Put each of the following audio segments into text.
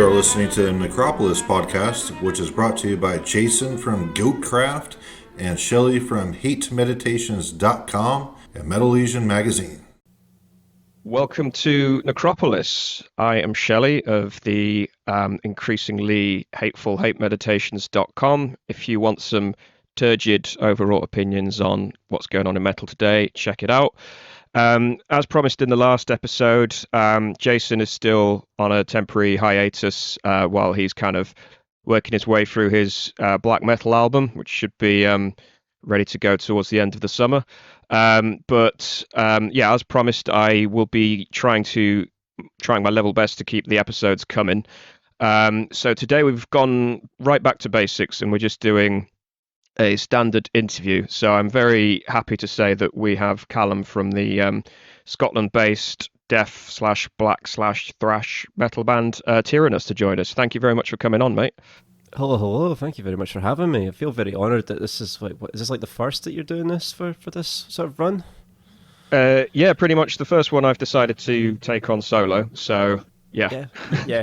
You are listening to the Necropolis podcast, which is brought to you by Jason from Goatcraft and Shelley from HateMeditations.com and Metal Legion magazine. Welcome to Necropolis. I am Shelley of the increasingly hateful HateMeditations.com. If you want some turgid, overwrought opinions on what's going on in metal today, check it out. As promised in the last episode, Jason is still on a temporary hiatus while he's kind of working his way through his black metal album, which should be ready to go towards the end of the summer. But as promised, I will be trying my level best to keep the episodes coming. So today we've gone right back to basics and we're just doing a standard interview. So I'm very happy to say that we have Callum from the Scotland-based death/black/thrash metal band Tyrannus to join us. Thank you very much for coming on, mate. Hello. Thank you very much for having me. I feel very honoured that this is is this like the first that you're doing this for this sort of run? Yeah, pretty much the first one I've decided to take on solo. So yeah.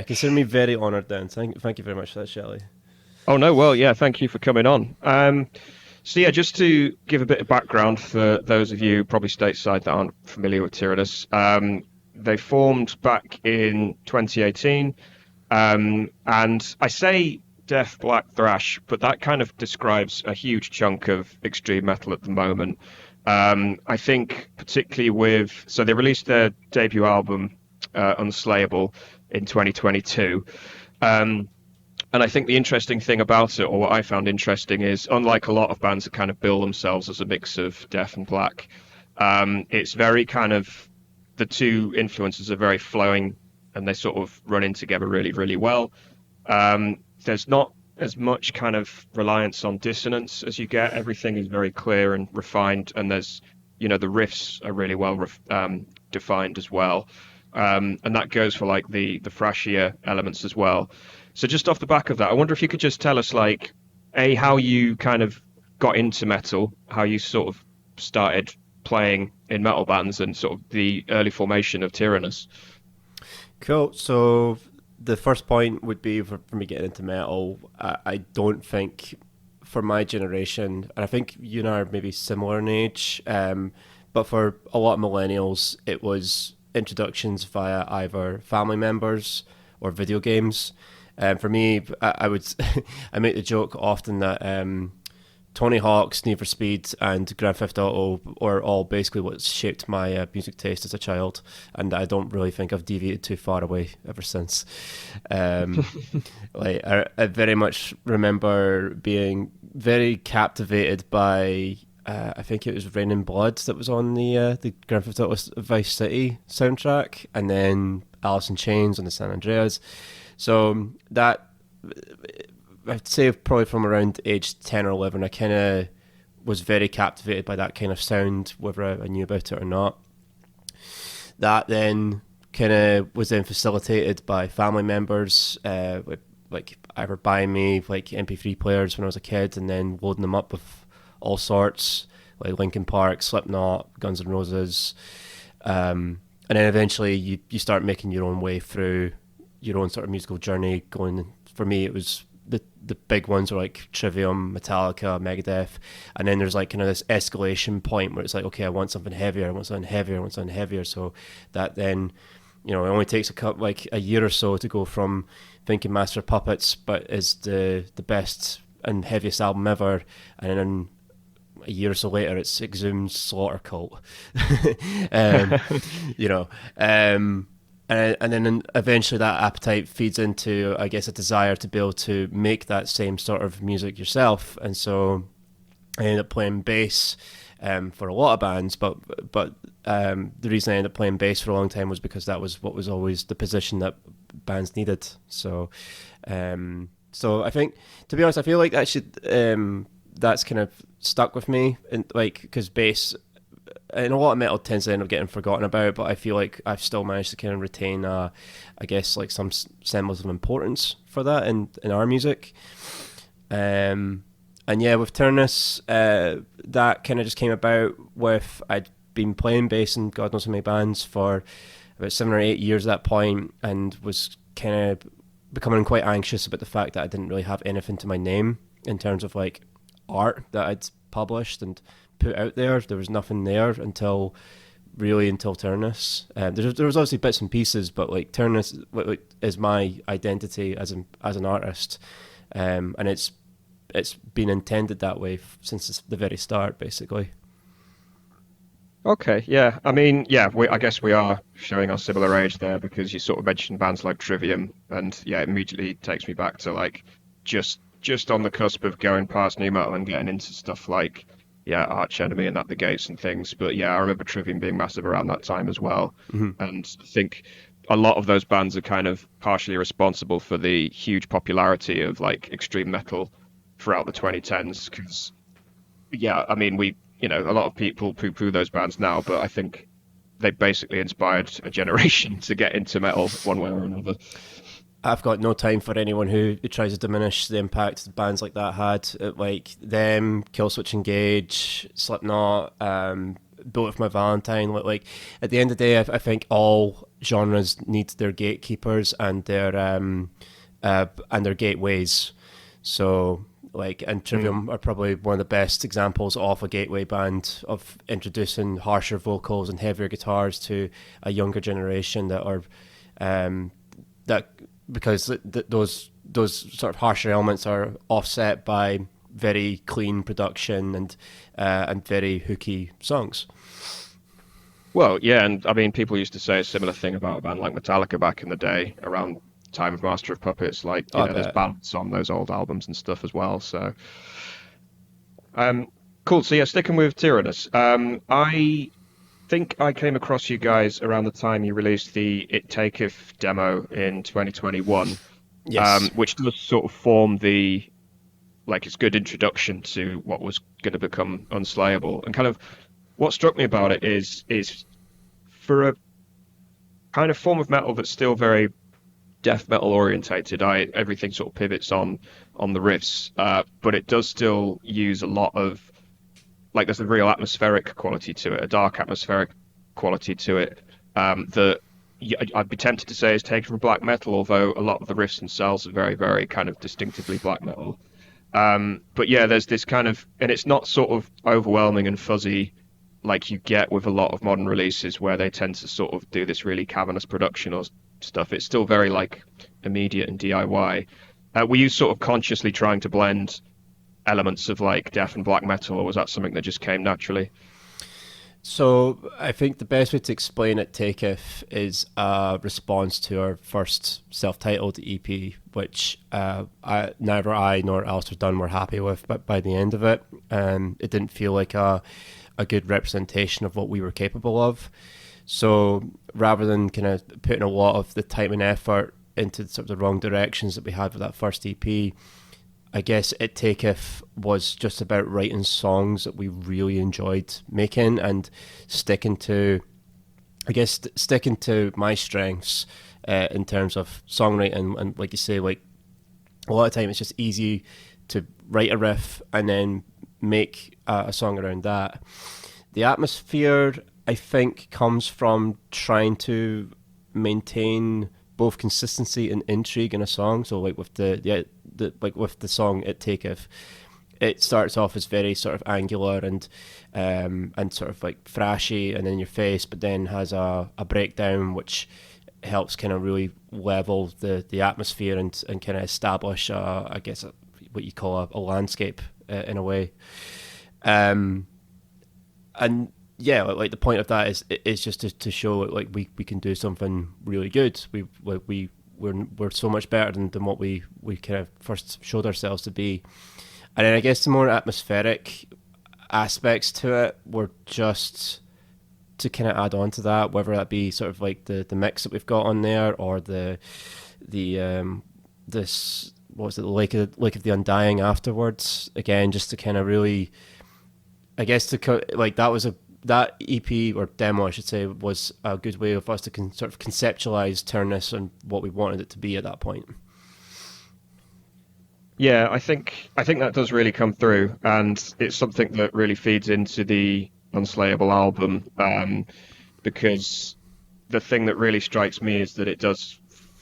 Consider me very honoured then. Thank you very much for that, Shelley. Oh no, well, yeah, thank you for coming on. So yeah, just to give a bit of background for those of you probably stateside that aren't familiar with Tyrannus, they formed back in 2018, and I say death, black, thrash, but that kind of describes a huge chunk of extreme metal at the moment. I think particularly so they released their debut album, Unslayable, in 2022. And I think the interesting thing about it, or what I found interesting, is unlike a lot of bands that kind of bill themselves as a mix of death and black, it's very kind of, the two influences are very flowing and they sort of run in together really, really well. There's not as much kind of reliance on dissonance as you get. Everything is very clear and refined, and there's, the riffs are really well defined as well. And that goes for like the thrashier elements as well. So just off the back of that, I wonder if you could just tell us, like, how you kind of got into metal, how you sort of started playing in metal bands, and sort of the early formation of Tyrannus. Cool. So the first point would be for me getting into metal. I don't think for my generation, and I think you and I are maybe similar in age, but for a lot of millennials, it was introductions via either family members or video games. For me, I would I make the joke often that Tony Hawk's, Need for Speed, and Grand Theft Auto are all basically what shaped my music taste as a child, and I don't really think I've deviated too far away ever since. I very much remember being very captivated by I think it was Rain and Blood that was on the Grand Theft Auto Vice City soundtrack, and then Alice in Chains on the San Andreas. So that, I'd say probably from around age 10 or 11, I kind of was very captivated by that kind of sound, whether I knew about it or not. That then kind of was then facilitated by family members, like either buying me like MP3 players when I was a kid and then loading them up with all sorts, like Linkin Park, Slipknot, Guns N' Roses. And then eventually you start making your own way through your own sort of musical journey. Going, for me, it was the big ones are like Trivium, Metallica, Megadeth, and then there's like kind of this escalation point where it's like, okay, I want something heavier, so that then, it only takes a year or so to go from thinking Master of Puppets but is the best and heaviest album ever, and then a year or so later it's Exhumed's Slaughter Cult. And then eventually that appetite feeds into, I guess, a desire to be able to make that same sort of music yourself. And so I ended up playing bass for a lot of bands, but the reason I ended up playing bass for a long time was because that was what was always the position that bands needed. So I think, to be honest, I feel like that that's kind of stuck with me, and like, because bass, and a lot of metal tends to end up getting forgotten about, but I feel like I've still managed to kind of retain, I guess, like some semblance of importance for that in our music. And yeah, with Tyrannus, that kind of just came about with, I'd been playing bass in God knows how many bands for about 7 or 8 years at that point, and was kind of becoming quite anxious about the fact that I didn't really have anything to my name in terms of like art that I'd published and put out there. There was nothing there until Tyrannus. There was obviously bits and pieces, but like Tyrannus is my identity as an artist, and it's been intended that way since the very start, basically. Okay, yeah. I mean, yeah, I guess we are showing our similar age there because you sort of mentioned bands like Trivium, and yeah, it immediately takes me back to like just on the cusp of going past new metal and getting into stuff like yeah, Arch Enemy and At the Gates and things. But yeah, I remember Trivium being massive around that time as well, and I think a lot of those bands are kind of partially responsible for the huge popularity of like extreme metal throughout the 2010s because yeah, I mean, a lot of people poo-poo those bands now, but I think they basically inspired a generation to get into metal one way or another. I've got no time for anyone who tries to diminish the impact bands like that had. Like them, Killswitch Engage, Slipknot, Bullet for My Valentine. Like at the end of the day, I think all genres need their gatekeepers and their gateways. So like, and Trivium are probably one of the best examples of a gateway band of introducing harsher vocals and heavier guitars to a younger generation that are because those sort of harsher elements are offset by very clean production and very hooky songs. Well, yeah, and I mean, people used to say a similar thing about a band like Metallica back in the day around time of Master of Puppets. Like, there's balance on those old albums and stuff as well. So, cool. So yeah, sticking with Tyrannus. I think I came across you guys around the time you released the It Taketh demo in 2021, Yes. which does sort of form it's good introduction to what was going to become Unslayable. And kind of what struck me about it is for a kind of form of metal that's still very death metal orientated, everything sort of pivots on the riffs, but it does still use a lot of like there's a real atmospheric quality to it, a dark atmospheric quality to it that I'd be tempted to say is taken from black metal, although a lot of the riffs themselves are very, very kind of distinctively black metal. But yeah, there's this kind of, and it's not sort of overwhelming and fuzzy like you get with a lot of modern releases where they tend to sort of do this really cavernous production or stuff. It's still very like immediate and DIY. Were you sort of consciously trying to blend elements of like death and black metal, or was that something that just came naturally? So I think the best way to explain It Taketh is a response to our first self-titled EP, which neither I nor Alistair Dunn were happy with, but by the end of it, it didn't feel like a good representation of what we were capable of. So rather than kind of putting a lot of the time and effort into sort of the wrong directions that we had with that first EP, I guess It Taketh was just about writing songs that we really enjoyed making and sticking to my strengths in terms of songwriting. And like you say, like a lot of time it's just easy to write a riff and then make a song around that. The atmosphere, I think, comes from trying to maintain both consistency and intrigue in a song. So like with with the song It Taketh, it starts off as very sort of angular and sort of like thrashy and in your face, but then has a breakdown which helps kind of really level the atmosphere and kind of establish what you call a landscape in a way. And yeah, like the point of that is just to show like we can do something really good. We're so much better than what we kind of first showed ourselves to be. And then I guess the more atmospheric aspects to it were just to kind of add on to that, whether that be sort of like the mix that we've got on there or the Lake of the Undying afterwards. Again, just to kind of really, I guess that EP or demo, I should say, was a good way of us to sort of conceptualize Tyrannus and what we wanted it to be at that point. Yeah, I think that does really come through, and it's something that really feeds into the Unslayable album, because the thing that really strikes me is that it does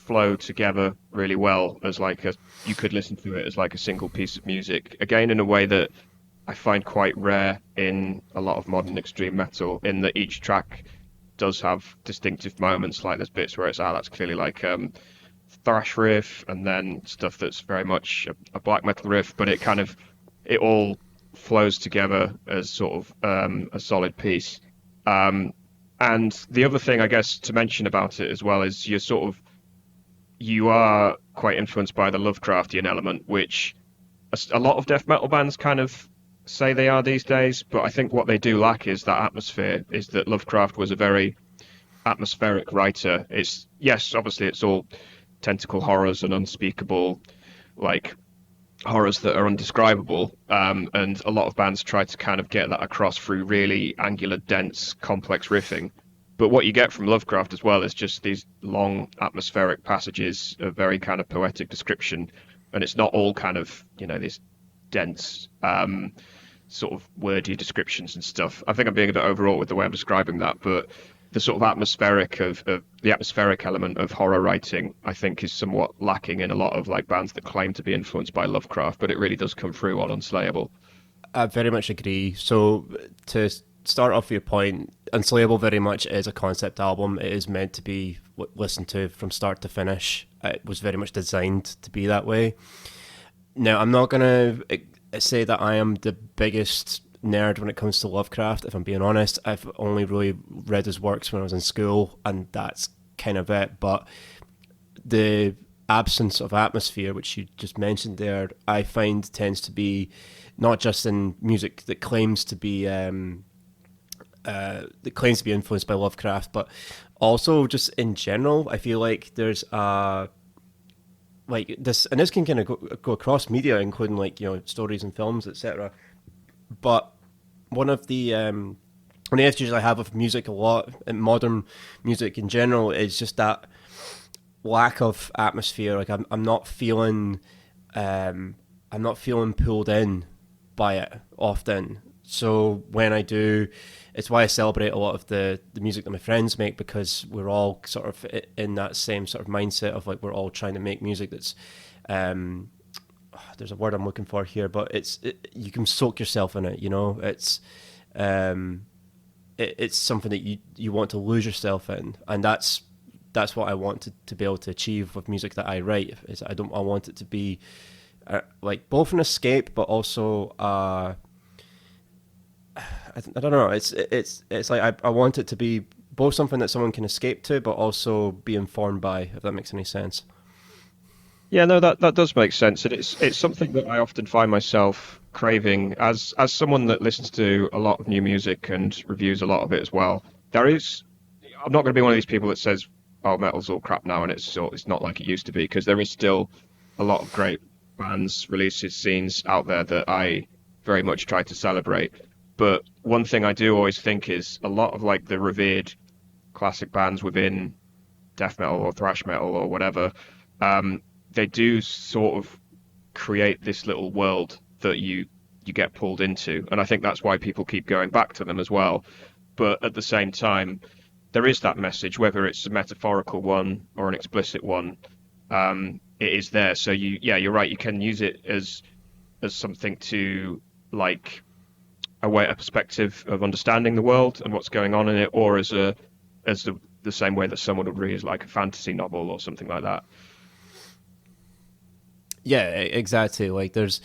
flow together really well as like you could listen to it as like a single piece of music. Again, in a way that I find quite rare in a lot of modern extreme metal, in that each track does have distinctive moments. Like there's bits where it's that's clearly like thrash riff, and then stuff that's very much a black metal riff, but it all flows together as sort of a solid piece. And the other thing I guess to mention about it as well is you are quite influenced by the Lovecraftian element, which a lot of death metal bands kind of say they are these days, but I think what they do lack is that atmosphere, is that Lovecraft was a very atmospheric writer. Yes, obviously it's all tentacle horrors and unspeakable, like horrors that are undescribable, and a lot of bands try to kind of get that across through really angular, dense, complex riffing. But what you get from Lovecraft as well is just these long atmospheric passages of very kind of poetic description, and it's not all kind of, these dense sort of wordy descriptions and stuff. I think I'm being a bit overwrought with the way I'm describing that, but the sort of the atmospheric element of horror writing, I think, is somewhat lacking in a lot of like bands that claim to be influenced by Lovecraft, but it really does come through on Unslayable. I very much agree. So to start off your point, Unslayable very much is a concept album. It is meant to be listened to from start to finish. It was very much designed to be that way. Now, I'm not going to say that I am the biggest nerd when it comes to Lovecraft, if I'm being honest. I've only really read his works when I was in school, and that's kind of it. But the absence of atmosphere, which you just mentioned there, I find tends to be not just in music that claims to be influenced by Lovecraft, but also just in general. I feel like there's like this, and this can kind of go across media, including like stories and films, etc. But one of the issues I have with music a lot, and modern music in general, is just that lack of atmosphere. Like I'm not feeling pulled in by it often. So when I do, it's why I celebrate a lot of the music that my friends make, because we're all sort of in that same sort of mindset of like we're all trying to make music that's there's a word I'm looking for here, but you can soak yourself in it. It's something that you want to lose yourself in, and that's what I want to be able to achieve with music that I write. I want it to be like both an escape, but also I don't know. It's like I want it to be both something that someone can escape to, but also be informed by, if that makes any sense. Yeah, no, that does make sense, and it's something that I often find myself craving as someone that listens to a lot of new music and reviews a lot of it as well. I'm not going to be one of these people that says, "Oh, metal's all crap now," and it's not like it used to be, because there is still a lot of great bands, releases, scenes out there that I very much try to celebrate. But one thing I do always think is a lot of like the revered classic bands within death metal or thrash metal or whatever, they do sort of create this little world that you get pulled into. And I think that's why people keep going back to them as well. But at the same time, there is that message, whether it's a metaphorical one or an explicit one, it is there. So you're right. You can use it as something to like a perspective of understanding the world and what's going on in it, or as the same way that someone would read like a fantasy novel or something like that. Yeah, exactly. Like there's,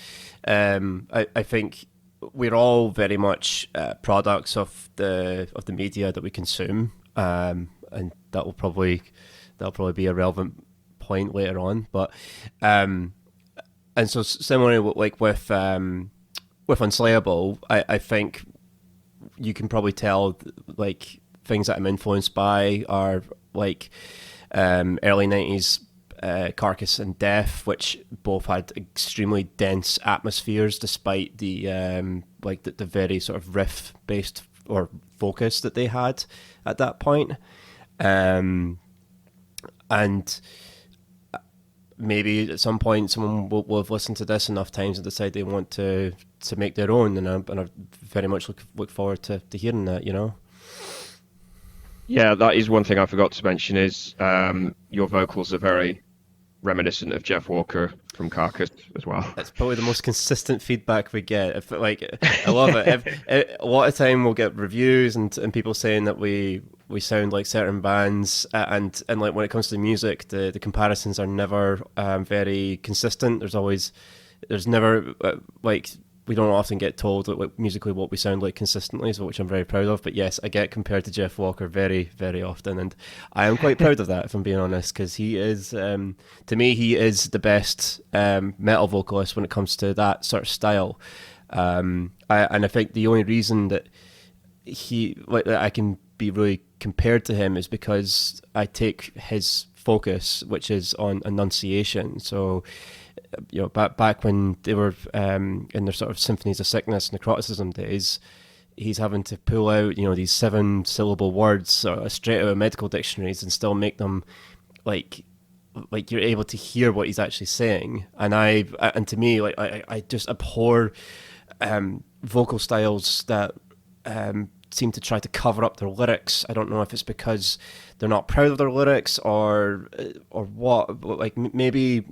I think we're all very much products of the media that we consume, and that'll probably be a relevant point later on. But and so similarly, like with Unslayable, I think you can probably tell like things that I'm influenced by are like early 90s Carcass and Death, which both had extremely dense atmospheres despite the the very sort of riff based or focus that they had at that point. And maybe at some point someone will have listened to this enough times and decide they want to make their own, and I very much look forward to hearing that, Yeah, that is one thing I forgot to mention is your vocals are very reminiscent of Jeff Walker from Carcass as well. It's probably the most consistent feedback we get. If like, I love it. A lot of time we'll get reviews and people saying that we sound like certain bands, and like when it comes to music, the comparisons are never very consistent. There's never like, we don't often get told like, musically what we sound like consistently, so which I'm very proud of. But yes, I get compared to Jeff Walker very, very often, and I am quite proud of that, if I'm being honest, because he is, to me, he is the best metal vocalist when it comes to that sort of style. I think the only reason that that I can be really compared to him is because I take his focus, which is on enunciation. So, you know, back when they were in their sort of symphonies of sickness, necroticism days, he's having to pull out, you know, these 7-syllable words straight out of medical dictionaries and still make them like you're able to hear what he's actually saying. And to me, like I just abhor vocal styles that seem to try to cover up their lyrics. I don't know if it's because they're not proud of their lyrics or what. But like maybe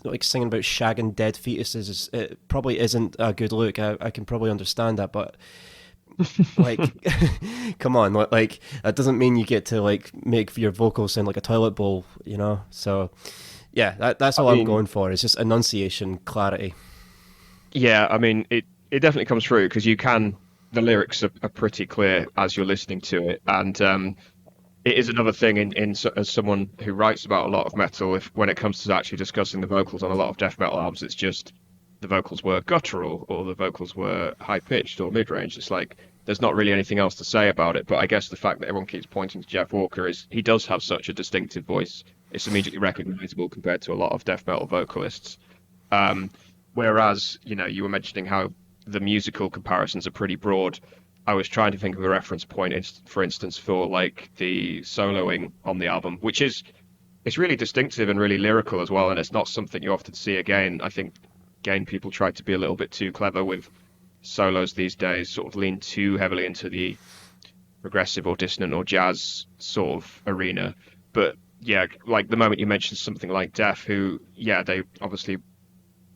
like singing about shagging dead fetuses it probably isn't a good look. I can probably understand that, but like, come on, like that doesn't mean you get to like make your vocals sound like a toilet bowl, you know? So yeah, that's all I'm going for. It's just enunciation, clarity. Yeah, I mean, it definitely comes through because the lyrics are pretty clear as you're listening to it, and it is another thing as someone who writes about a lot of metal, when it comes to actually discussing the vocals on a lot of death metal albums, it's just the vocals were guttural or the vocals were high pitched or mid range. It's like there's not really anything else to say about it. But I guess the fact that everyone keeps pointing to Jeff Walker is he does have such a distinctive voice. It's immediately recognizable compared to a lot of death metal vocalists. Whereas, you know, you were mentioning how the musical comparisons are pretty broad. I was trying to think of a reference point, for instance, for like the soloing on the album, which it's really distinctive and really lyrical as well, and it's not something you often see again. I think, again, people try to be a little bit too clever with solos these days, sort of lean too heavily into the progressive or dissonant or jazz sort of arena. But yeah, like the moment you mentioned something like Def, who, yeah, they obviously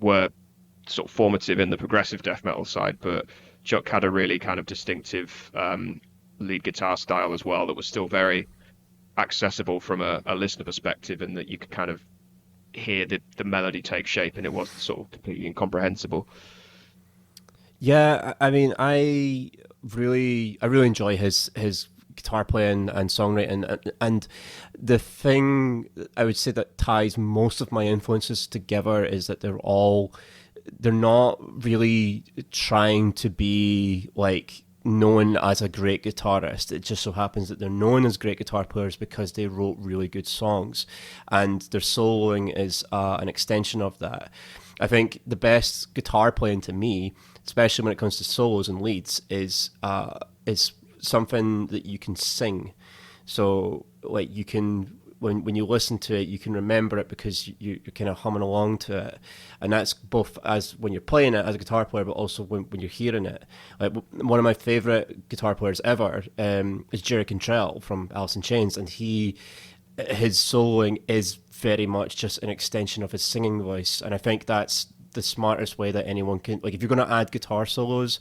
were sort of formative in the progressive death metal side, but Chuck had a really kind of distinctive lead guitar style as well that was still very accessible from a listener perspective, and that you could kind of hear the melody take shape and it wasn't sort of completely incomprehensible. Yeah, I mean, I really enjoy his guitar playing and songwriting, and the thing I would say that ties most of my influences together is that they're not really trying to be like known as a great guitarist. It just so happens that they're known as great guitar players because they wrote really good songs, and their soloing is an extension of that. I think the best guitar playing to me, especially when it comes to solos and leads, is something that you can sing. So like you can, when you listen to it, you can remember it because you're kind of humming along to it, and that's both as when you're playing it as a guitar player, but also when you're hearing it. Like one of my favorite guitar players ever is Jerry Cantrell from Alice in Chains, and his soloing is very much just an extension of his singing voice, and I think that's the smartest way that anyone can, like, if you're going to add guitar solos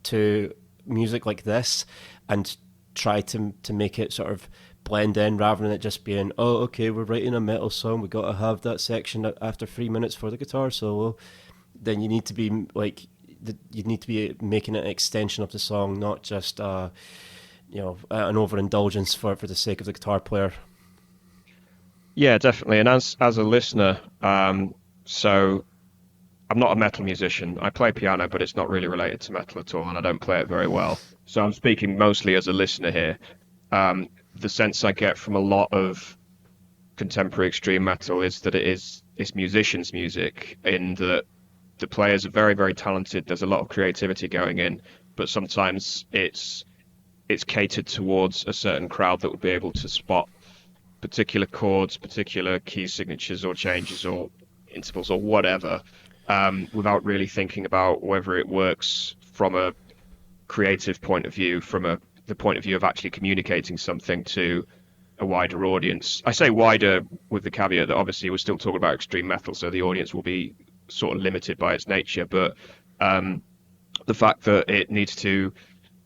to music like this and try to make it sort of blend in rather than it just being, oh, okay, we're writing a metal song, we got to have that section after 3 minutes for the guitar solo, then you need to be like, you need to be making it an extension of the song, not just an overindulgence for the sake of the guitar player. Yeah, definitely. And as a listener, so I'm not a metal musician. I play piano, but it's not really related to metal at all, and I don't play it very well. So I'm speaking mostly as a listener here. The sense I get from a lot of contemporary extreme metal is that it's musicians' music, in that the players are very, very talented. There's a lot of creativity going in, but sometimes it's catered towards a certain crowd that would be able to spot particular chords, particular key signatures or changes or intervals or whatever, without really thinking about whether it works from a creative point of view, from a the point of view of actually communicating something to a wider audience. I say wider with the caveat that obviously we're still talking about extreme metal, so the audience will be sort of limited by its nature, but the fact that it needs to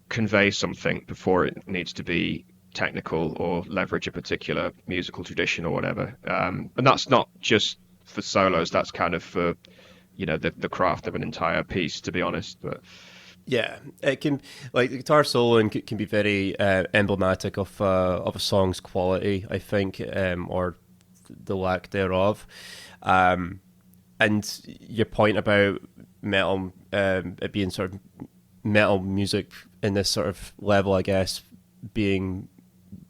convey something before it needs to be technical or leverage a particular musical tradition or whatever. And that's not just for solos, that's kind of for, the craft of an entire piece, to be honest. But yeah, it can, like, the guitar solo can be very emblematic of a song's quality, I think, or the lack thereof. And your point about metal, it being sort of metal music in this sort of level, I guess, being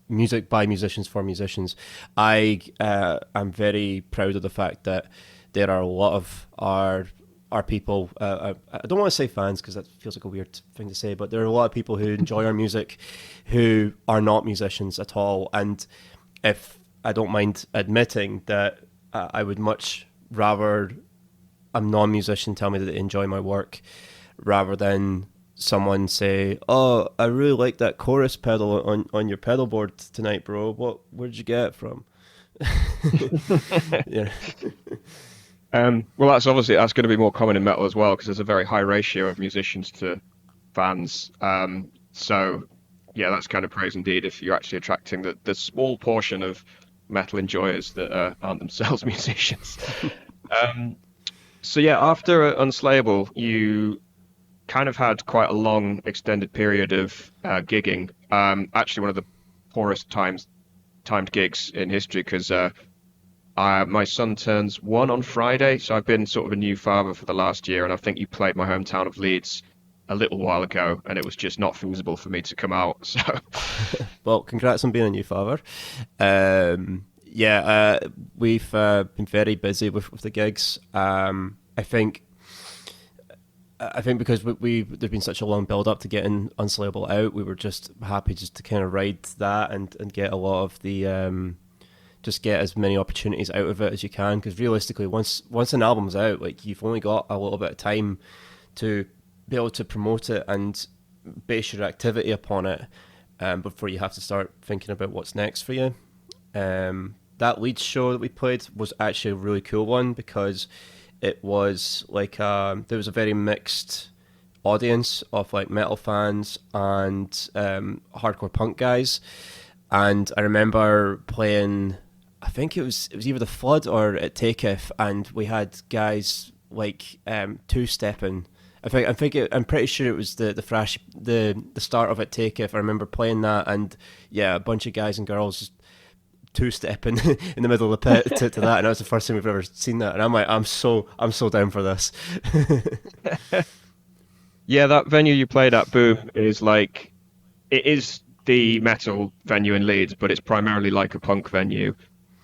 music by musicians for musicians. I'm very proud of the fact that there are a lot of our people, I don't want to say fans because that feels like a weird thing to say, but there are a lot of people who enjoy our music who are not musicians at all. And if I don't mind admitting that I would much rather a non-musician tell me that they enjoy my work rather than someone say, "Oh, I really like that chorus pedal on your pedal board tonight, bro. Where'd you get it from?" Yeah. Well, that's going to be more common in metal as well, because there's a very high ratio of musicians to fans. So, yeah, that's kind of praise indeed if you're actually attracting the small portion of metal enjoyers that aren't themselves musicians. So, yeah, after Unslayable, you kind of had quite a long, extended period of gigging. Actually, one of the poorest timed gigs in history, because my son turns 1 on Friday, so I've been sort of a new father for the last year, and I think you played my hometown of Leeds a little while ago, and it was just not feasible for me to come out. So, well, congrats on being a new father. We've been very busy with the gigs. I think because there's been such a long build up to getting Unslayable out, we were just happy just to kind of ride that and get a lot of the just get as many opportunities out of it as you can, because realistically once an album's out, like, you've only got a little bit of time to be able to promote it and base your activity upon it before you have to start thinking about what's next for you. That Leeds show that we played was actually a really cool one, because it was like there was a very mixed audience of like metal fans and hardcore punk guys, and I remember playing, I think it was either the Flood or at Takeoff, and we had guys like two-stepping. I'm pretty sure it was the start of it Takeoff. I remember playing that, and yeah, a bunch of guys and girls two-stepping in the middle of the pit to that, and that was the first time we've ever seen that. And I'm like, I'm so down for this. yeah, that venue you played at, Boom, is like, it is the metal venue in Leeds, but it's primarily like a punk venue.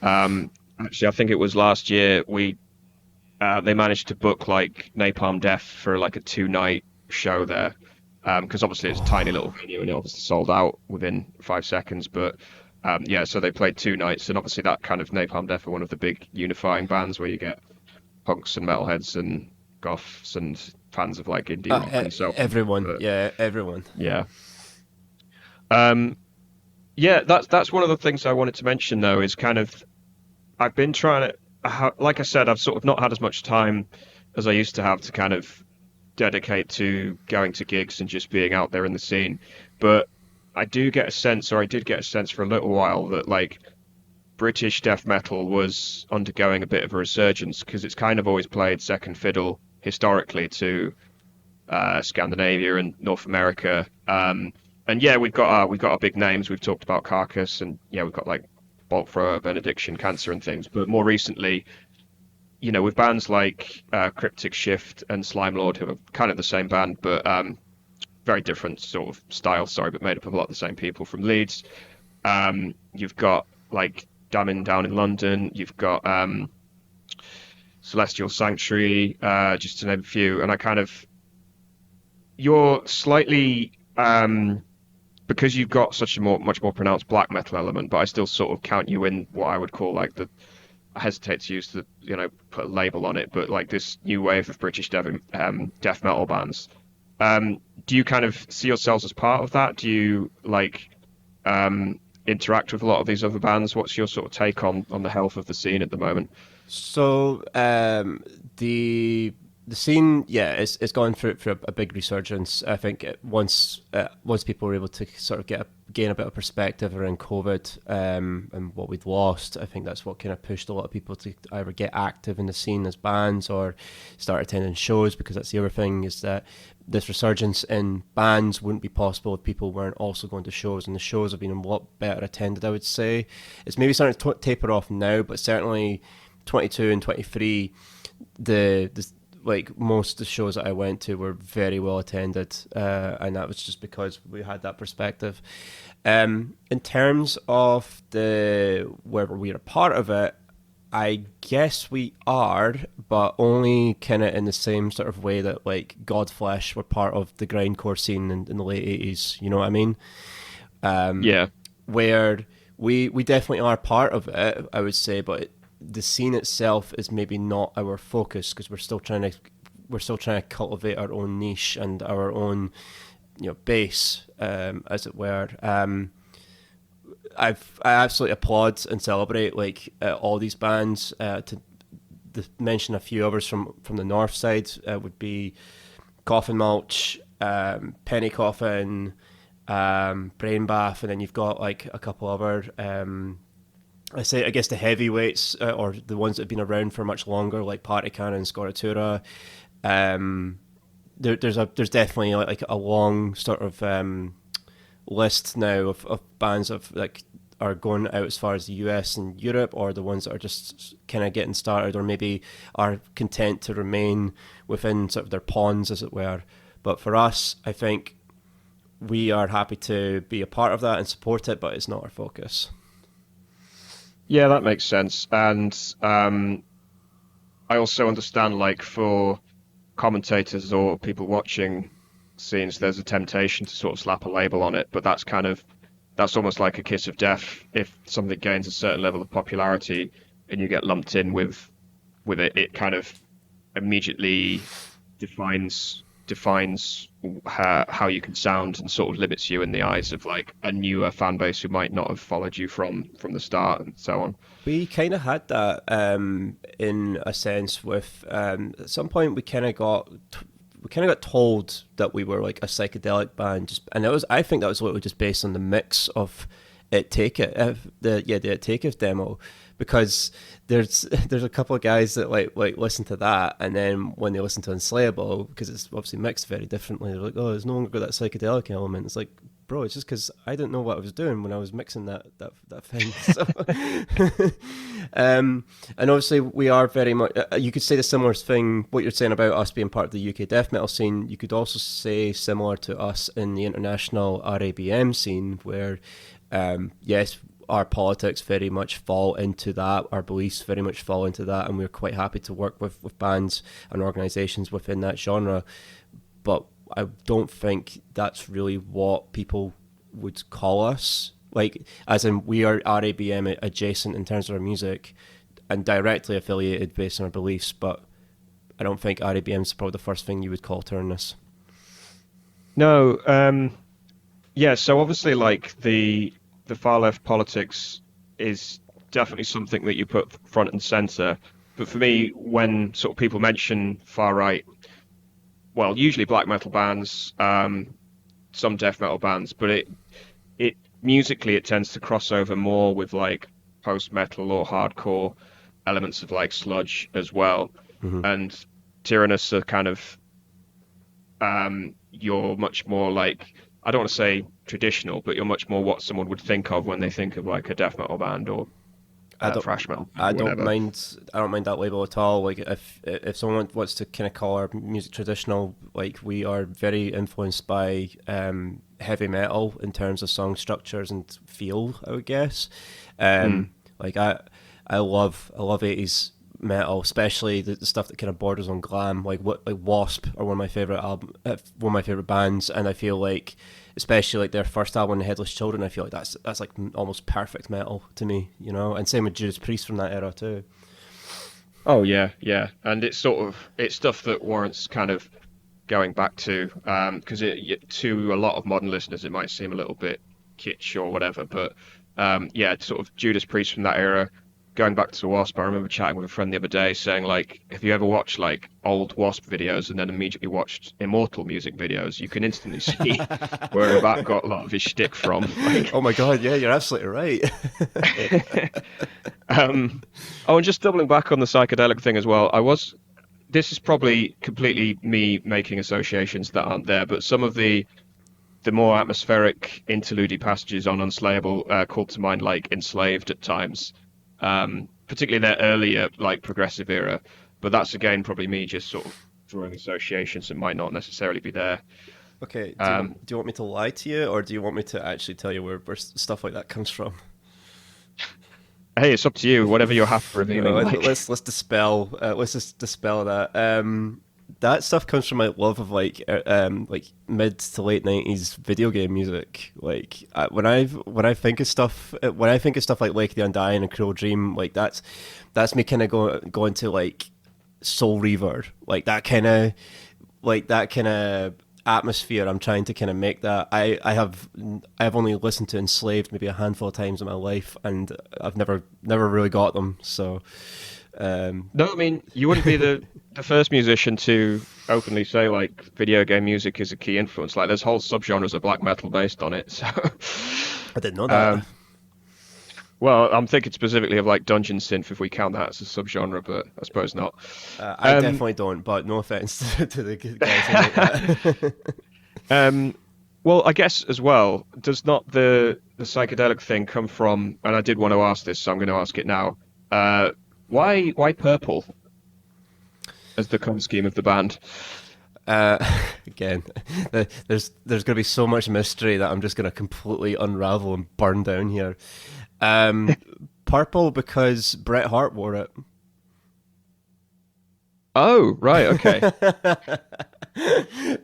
Actually, I think it was last year they managed to book like Napalm Death for like a 2-night show there, because obviously it's a tiny little venue and it obviously sold out within 5 seconds. But so they played 2 nights, and obviously that kind of Napalm Death are one of the big unifying bands where you get punks and metalheads and goths and fans of like indie rock and so on. Everyone. Yeah. That's one of the things I wanted to mention, though, is kind of, I've been trying to, like I said, I've sort of not had as much time as I used to have to kind of dedicate to going to gigs and just being out there in the scene. But I did get a sense for a little while that like British death metal was undergoing a bit of a resurgence, because it's kind of always played second fiddle historically to Scandinavia and North America. And yeah, we've got our big names. We've talked about Carcass, and yeah, we've got like Bolt Thrower, Benediction, Cancer, and things. But more recently, with bands like Cryptic Shift and Slime Lord, who are kind of the same band, but very different sort of style, but made up of a lot of the same people from Leeds. You've got like Damning down in London. You've got Celestial Sanctuary, just to name a few. And you're slightly, because you've got such a much more pronounced black metal element, but I still sort of count you in what I would call like I hesitate to use put a label on it, but like this new wave of British death metal bands. do you kind of see yourselves as part of that? Do you like interact with a lot of these other bands? What's your sort of take on the health of the scene at the moment? So the scene, yeah, it's gone through a big resurgence. I think once people were able to sort of gain a bit of perspective around COVID and what we'd lost, I think that's what kind of pushed a lot of people to either get active in the scene as bands or start attending shows, because that's the other thing, is that this resurgence in bands wouldn't be possible if people weren't also going to shows, and the shows have been a lot better attended, I would say. It's maybe starting to taper off now, but certainly 22 and 23, the like most of the shows that I went to were very well attended, and that was just because we had that perspective. In terms of whether we are a part of it, I guess we are, but only kind of in the same sort of way that like Godflesh were part of the grindcore scene in the late 80s. You know what I mean? Yeah. Where we definitely are part of it, I would say, but the scene itself is maybe not our focus, because we're still trying to cultivate our own niche and our own, base, as it were. I absolutely applaud and celebrate all these bands. To mention a few others from the north side would be Coffin Mulch, Penny Coffin, Brain Bath, and then you've got like a couple other. I guess the heavyweights, or the ones that have been around for much longer, like Party Cannon and Scoratura. There's definitely like a long sort of list now of bands that are going out as far as the US and Europe, or the ones that are just kind of getting started, or maybe are content to remain within sort of their ponds, as it were. But for us, I think we are happy to be a part of that and support it, but it's not our focus. Yeah, that makes sense. And I also understand, like, for commentators or people watching scenes, there's a temptation to sort of slap a label on it, but that's almost like a kiss of death. If something gains a certain level of popularity and you get lumped in with it, it kind of immediately defines how you can sound, and sort of limits you in the eyes of like a newer fan base who might not have followed you from the start, and so on. We kind of had that in a sense with at some point we kind of got told that we were like a psychedelic band, and I think that was literally just based on the mix of Take It demo, because there's a couple of guys that like listen to that, and then when they listen to Unslayable, because it's obviously mixed very differently, they're like, oh, it's no longer got that psychedelic element. It's like, bro, it's just because I didn't know what I was doing when I was mixing that thing. So, and obviously we are very much, you could say the similar thing, what you're saying about us being part of the UK death metal scene, you could also say similar to us in the international RABM scene, where yes, our politics very much fall into that, our beliefs very much fall into that, and we're quite happy to work with bands and organisations within that genre. But I don't think that's really what people would call us. Like, as in, we are RABM adjacent in terms of our music and directly affiliated based on our beliefs, but I don't think RABM is probably the first thing you would call Tyrannus. No, yeah, so obviously like the far left politics is definitely something that you put front and center. But for me, when sort of people mention far right, well, usually black metal bands, some death metal bands, but it musically it tends to cross over more with like post metal or hardcore elements of like sludge as well. Mm-hmm. And Tyrannus are kind of you're much more like, I don't want to say traditional, but you're much more what someone would think of when they think of like a death metal band or thrash metal. I don't mind that label at all. Like, if someone wants to kind of call our music traditional, like, we are very influenced by heavy metal in terms of song structures and feel, I would guess. Like, I love 80s metal, especially the stuff that kind of borders on glam, like Wasp are one of my favorite bands, and I feel like, especially like their first album, Headless Children, I feel like that's like almost perfect metal to me, you know. And same with Judas Priest from that era too. Oh yeah, and it's stuff that warrants kind of going back to, because to a lot of modern listeners it might seem a little bit kitsch or whatever, but yeah, sort of Judas Priest from that era, going back to Wasp. I remember chatting with a friend the other day saying, like, if you ever watched like old Wasp videos and then immediately watched Immortal music videos, you can instantly see where that got a lot of his shtick from. Like, oh my god, yeah, you're absolutely right. Oh, and just doubling back on the psychedelic thing as well, this is probably completely me making associations that aren't there, but some of the more atmospheric interlude passages on Unslayable called to mind like Enslaved at times, particularly their earlier like progressive era. But that's again probably me just sort of drawing associations that might not necessarily be there. Okay, do you want me to lie to you, or do you want me to actually tell you where stuff like that comes from? Hey, it's up to you. Whatever you're happy revealing. Let's dispel that. That stuff comes from my love of like mid to late 90s video game music. Like when I think of stuff like Lake of the Undying and Cruel Dream, like that's me kind of going to like Soul Reaver, like that kind of atmosphere. I'm trying to kind of make that. I have only listened to Enslaved maybe a handful of times in my life, and I've never really got them. So no, I mean, you wouldn't be the first musician to openly say like video game music is a key influence. Like there's whole subgenres of black metal based on it. So I didn't know that. Well, I'm thinking specifically of like dungeon synth, if we count that as a subgenre, but I suppose not. I definitely don't, but no offense to the guys who make that. Well, I guess as well, does not the psychedelic thing come from, and I did want to ask this, so I'm going to ask it now. Why purple as the color scheme of the band? Again, there's going to be so much mystery that I'm just going to completely unravel and burn down here. Purple because Bret Hart wore it. Oh, right, okay.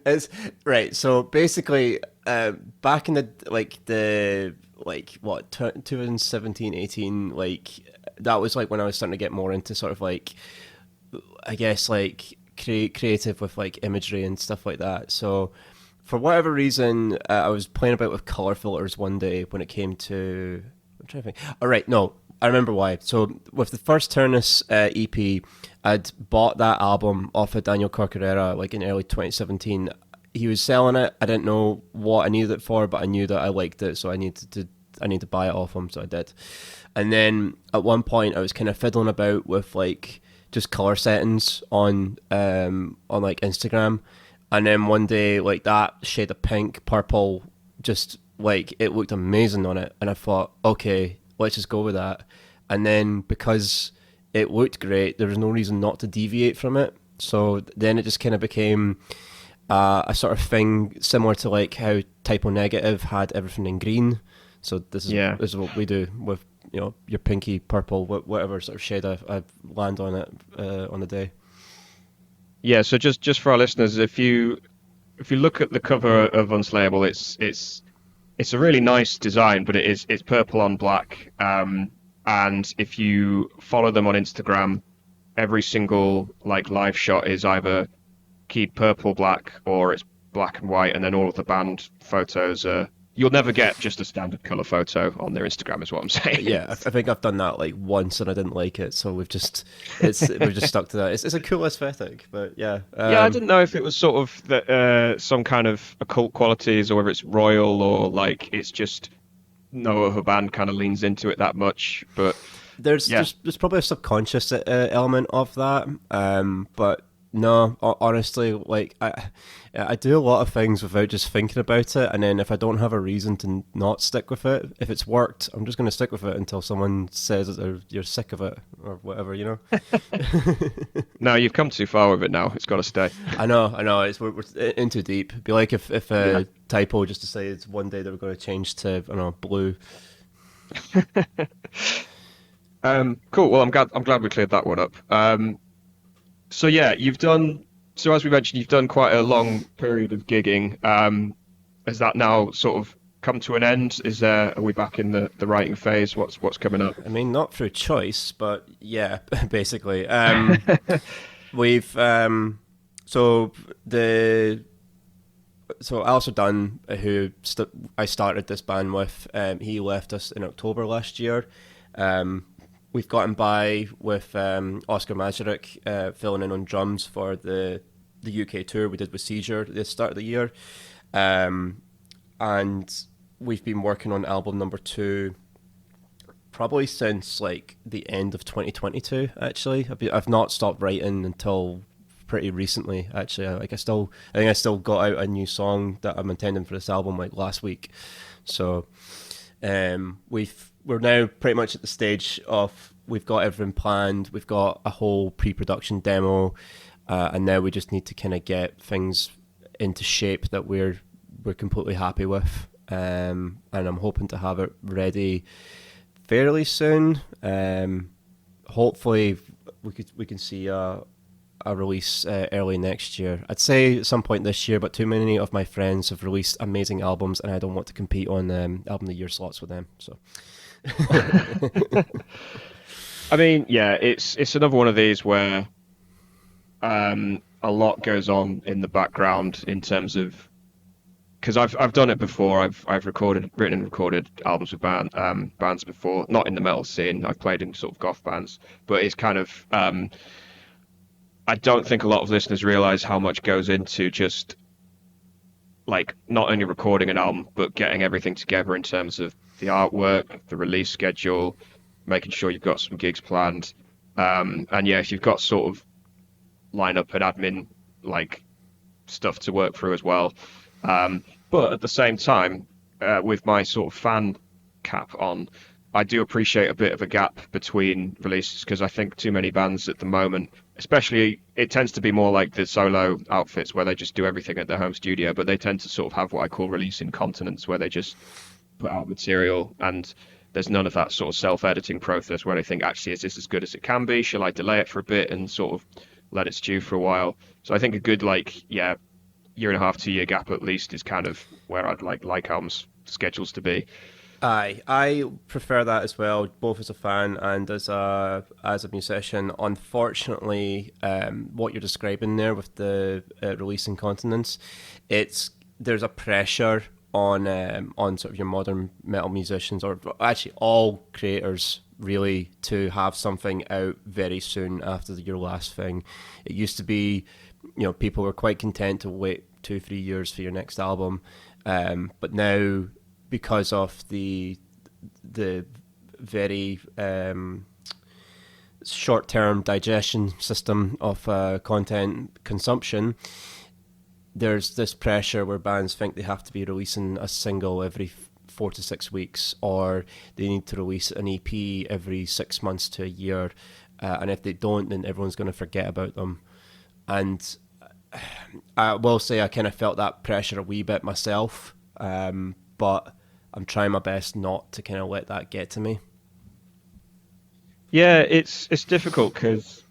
It's right. So basically, back in the 2017, 18, like that was like when I was starting to get more into sort of like, I guess like creative with like imagery and stuff like that. So for whatever reason, I was playing about with color filters one day when it came to. I'm trying to think. All right, no, I remember why. So with the first Tyrannus EP, I'd bought that album off of Daniel Corcarera like in early 2017. He was selling it. I didn't know what I needed it for, but I knew that I liked it, so I needed to buy it off him, so I did. And then at one point, I was kind of fiddling about with like just color settings on like Instagram, and then one day like that shade of pink, purple, just like it looked amazing on it, and I thought, okay, let's just go with that. And then because it looked great, there was no reason not to deviate from it. So then it just kind of became a sort of thing similar to like how Typo Negative had everything in green. So this is what we do with, you know, your pinky, purple, whatever sort of shade I land on it on the day. Yeah. So just for our listeners, if you look at the cover of Unslayable, it's a really nice design, but it's purple on black. And if you follow them on Instagram, every single like live shot is either keyed purple black or it's black and white, and then all of the band photos are. You'll never get just a standard color photo on their Instagram, is what I'm saying. Yeah, I think I've done that like once and I didn't like it, so we've just stuck to that. It's a cool aesthetic, but yeah. Yeah, I didn't know if it was sort of some kind of occult qualities, or whether it's royal, or like it's just no other band kind of leans into it that much. But there's probably a subconscious element of that, but no, honestly, like I do a lot of things without just thinking about it, and then if I don't have a reason to not stick with it, if it's worked, I'm just going to stick with it until someone says that you're sick of it or whatever, you know. No, you've come too far with it now. It's got to stay. I know. We're in too deep. It'd be like if Typo just decided one day they were going to change to, I don't know, blue. Cool. Well, I'm glad we cleared that one up. So yeah, so as we mentioned, you've done quite a long period of gigging. Has that now sort of come to an end? Are we back in the writing phase? What's coming up? I mean, not through choice, but yeah, basically. We've So Alistair Dunn, who I started this band with, he left us in October last year. We've gotten by with Oscar Mazurek filling in on drums for the UK tour we did with Seizure at the start of the year. And we've been working on album number 2 probably since like the end of 2022, actually. I've not stopped writing until pretty recently, actually. I think I still got out a new song that I'm intending for this album like last week. So we're now pretty much at the stage of we've got everything planned, we've got a whole pre-production demo, and now we just need to kind of get things into shape that we're completely happy with, and I'm hoping to have it ready fairly soon. Hopefully we can see a release early next year. I'd say at some point this year, but too many of my friends have released amazing albums, and I don't want to compete on album of the year slots with them. So, I mean, yeah, it's another one of these where a lot goes on in the background in terms of, because I've done it before. I've written and recorded albums with bands before, not in the metal scene. I've played in sort of goth bands, but it's kind of I don't think a lot of listeners realize how much goes into just like not only recording an album, but getting everything together in terms of the artwork, the release schedule, making sure you've got some gigs planned. And yeah, if you've got sort of lineup and admin like stuff to work through as well. But at the same time, with my sort of fan cap on, I do appreciate a bit of a gap between releases, because I think too many bands at the moment, especially, it tends to be more like the solo outfits where they just do everything at their home studio, but they tend to sort of have what I call release incontinence, where they just put out material and there's none of that sort of self-editing process where they think, actually, is this as good as it can be? Shall I delay it for a bit and sort of let it stew for a while? So I think a good, year and a half, 2 year gap at least is kind of where I'd like albums schedules to be. I prefer that as well, both as a fan and as a musician. Unfortunately, what you're describing there with the release incontinence, there's a pressure on sort of your modern metal musicians, or actually all creators, really, to have something out very soon after your last thing. It used to be, people were quite content to wait 2-3 years for your next album, but now, because of the very short-term digestion system of content consumption, there's this pressure where bands think they have to be releasing a single every 4 to 6 weeks, or they need to release an EP every 6 months to a year, and if they don't, then everyone's going to forget about them. And I will say I kind of felt that pressure a wee bit myself, but I'm trying my best not to kind of let that get to me. Yeah, it's difficult because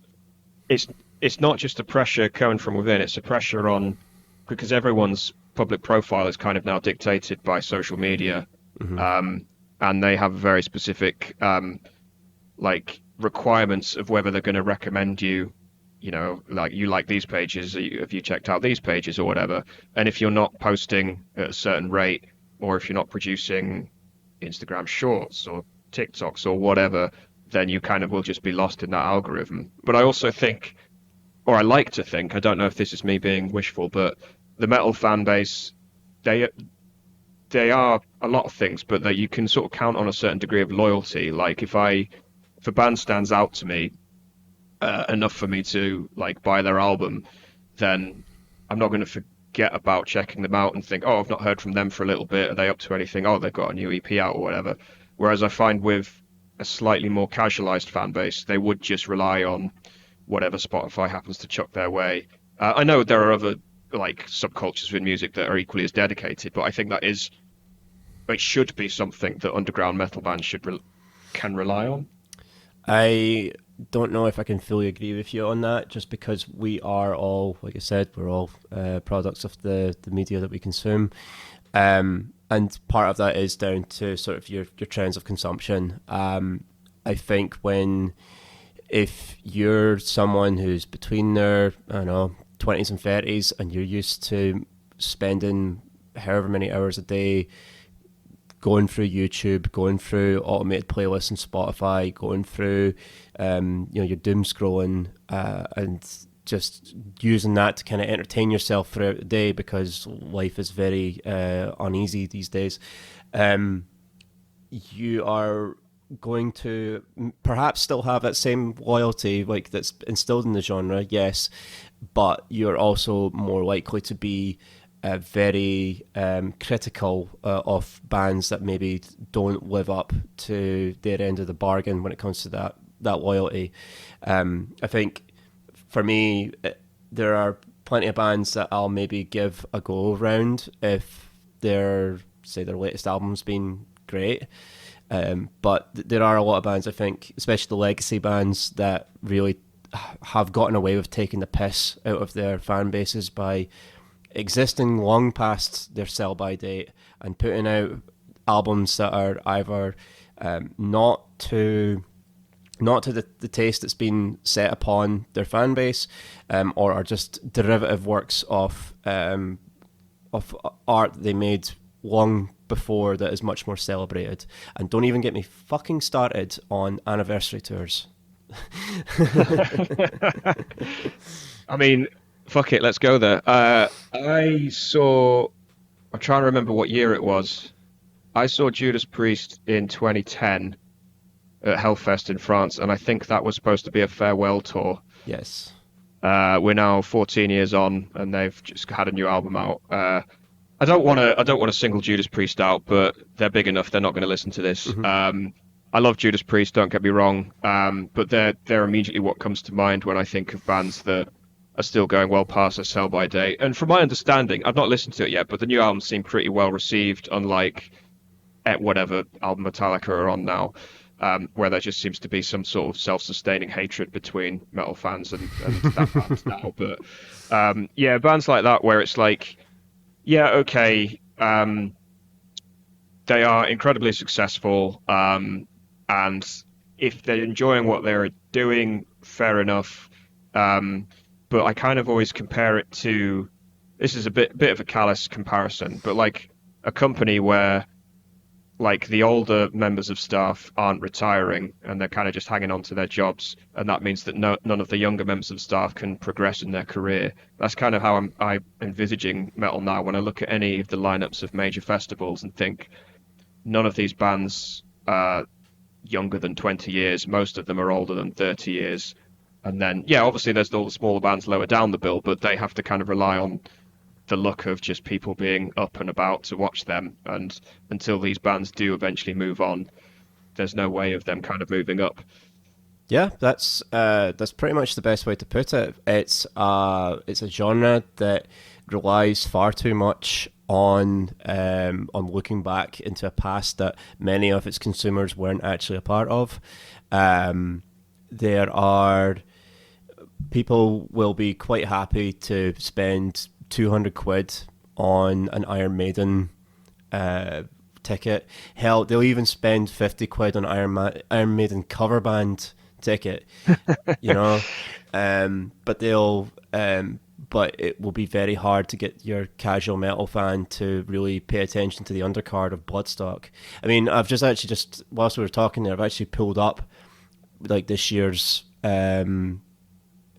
it's not just a pressure coming from within, it's a pressure on, because everyone's public profile is kind of now dictated by social media, and they have very specific requirements of whether they're going to recommend you. Like, you like these pages, have you checked out these pages or whatever? And if you're not posting at a certain rate, or if you're not producing Instagram shorts or TikToks or whatever, then you kind of will just be lost in that algorithm. But I also think, or I like to think, I don't know if this is me being wishful, but the metal fan base, they are a lot of things, but that you can sort of count on a certain degree of loyalty. Like, if a band stands out to me, enough for me to buy their album, then I'm not going to forget about checking them out and think, oh, I've not heard from them for a little bit, are they up to anything? Oh, they've got a new EP out or whatever. Whereas I find with a slightly more casualized fan base, they would just rely on whatever Spotify happens to chuck their way. I know there are other subcultures with music that are equally as dedicated, but I think it should be something that underground metal bands can rely on. I don't know if I can fully agree with you on that, just because we are all, like I said, we're all products of the media that we consume. And part of that is down to sort of your trends of consumption. I think if you're someone who's between their, 20s and 30s, and you're used to spending however many hours a day going through YouTube, going through automated playlists on Spotify, going through your doom scrolling, and just using that to kind of entertain yourself throughout the day, because life is very uneasy these days. You are going to perhaps still have that same loyalty like that's instilled in the genre, yes, but you're also more likely to be very critical of bands that maybe don't live up to their end of the bargain when it comes to that loyalty. I think for me, there are plenty of bands that I'll maybe give a go around if their latest album's been great. But there are a lot of bands, I think, especially the legacy bands, that really have gotten away with taking the piss out of their fan bases by existing long past their sell-by date and putting out albums that are either not to the taste that's been set upon their fan base, or are just derivative works of art they made long before that is much more celebrated. And don't even get me fucking started on anniversary tours. I mean, fuck it, let's go there. I'm trying to remember what year it was. I saw Judas Priest in 2010 at Hellfest in France, and I think that was supposed to be a farewell tour. Yes. We're now 14 years on, and they've just had a new album out. I don't want to single Judas Priest out, but they're big enough. They're not going to listen to this. Mm-hmm. I love Judas Priest. Don't get me wrong. But they're immediately what comes to mind when I think of bands that are still going well past their sell-by date. And from my understanding, I've not listened to it yet, but the new album seemed pretty well received, unlike whatever album Metallica are on now, where there just seems to be some sort of self-sustaining hatred between metal fans and that band now. But yeah, bands like that where it's like, yeah, okay, they are incredibly successful, and if they're enjoying what they're doing, fair enough. But I kind of always compare it to, this is a bit of a callous comparison, but like a company where like the older members of staff aren't retiring and they're kind of just hanging on to their jobs, and that means that none of the younger members of staff can progress in their career. That's kind of how I'm envisaging metal now when I look at any of the lineups of major festivals and think none of these bands are younger than 20 years. Most of them are older than 30 years. And then, yeah, obviously there's all the smaller bands lower down the bill, but they have to kind of rely on the luck of just people being up and about to watch them. And until these bands do eventually move on, there's no way of them kind of moving up. Yeah, that's pretty much the best way to put it. It's a genre that relies far too much on looking back into a past that many of its consumers weren't actually a part of. There are people will be quite happy to spend 200 quid on an Iron Maiden ticket. Hell, they'll even spend 50 quid on Iron Maiden cover band ticket, you know. But it will be very hard to get your casual metal fan to really pay attention to the undercard of Bloodstock. I mean, I've just whilst we were talking there, I've actually pulled up like this year's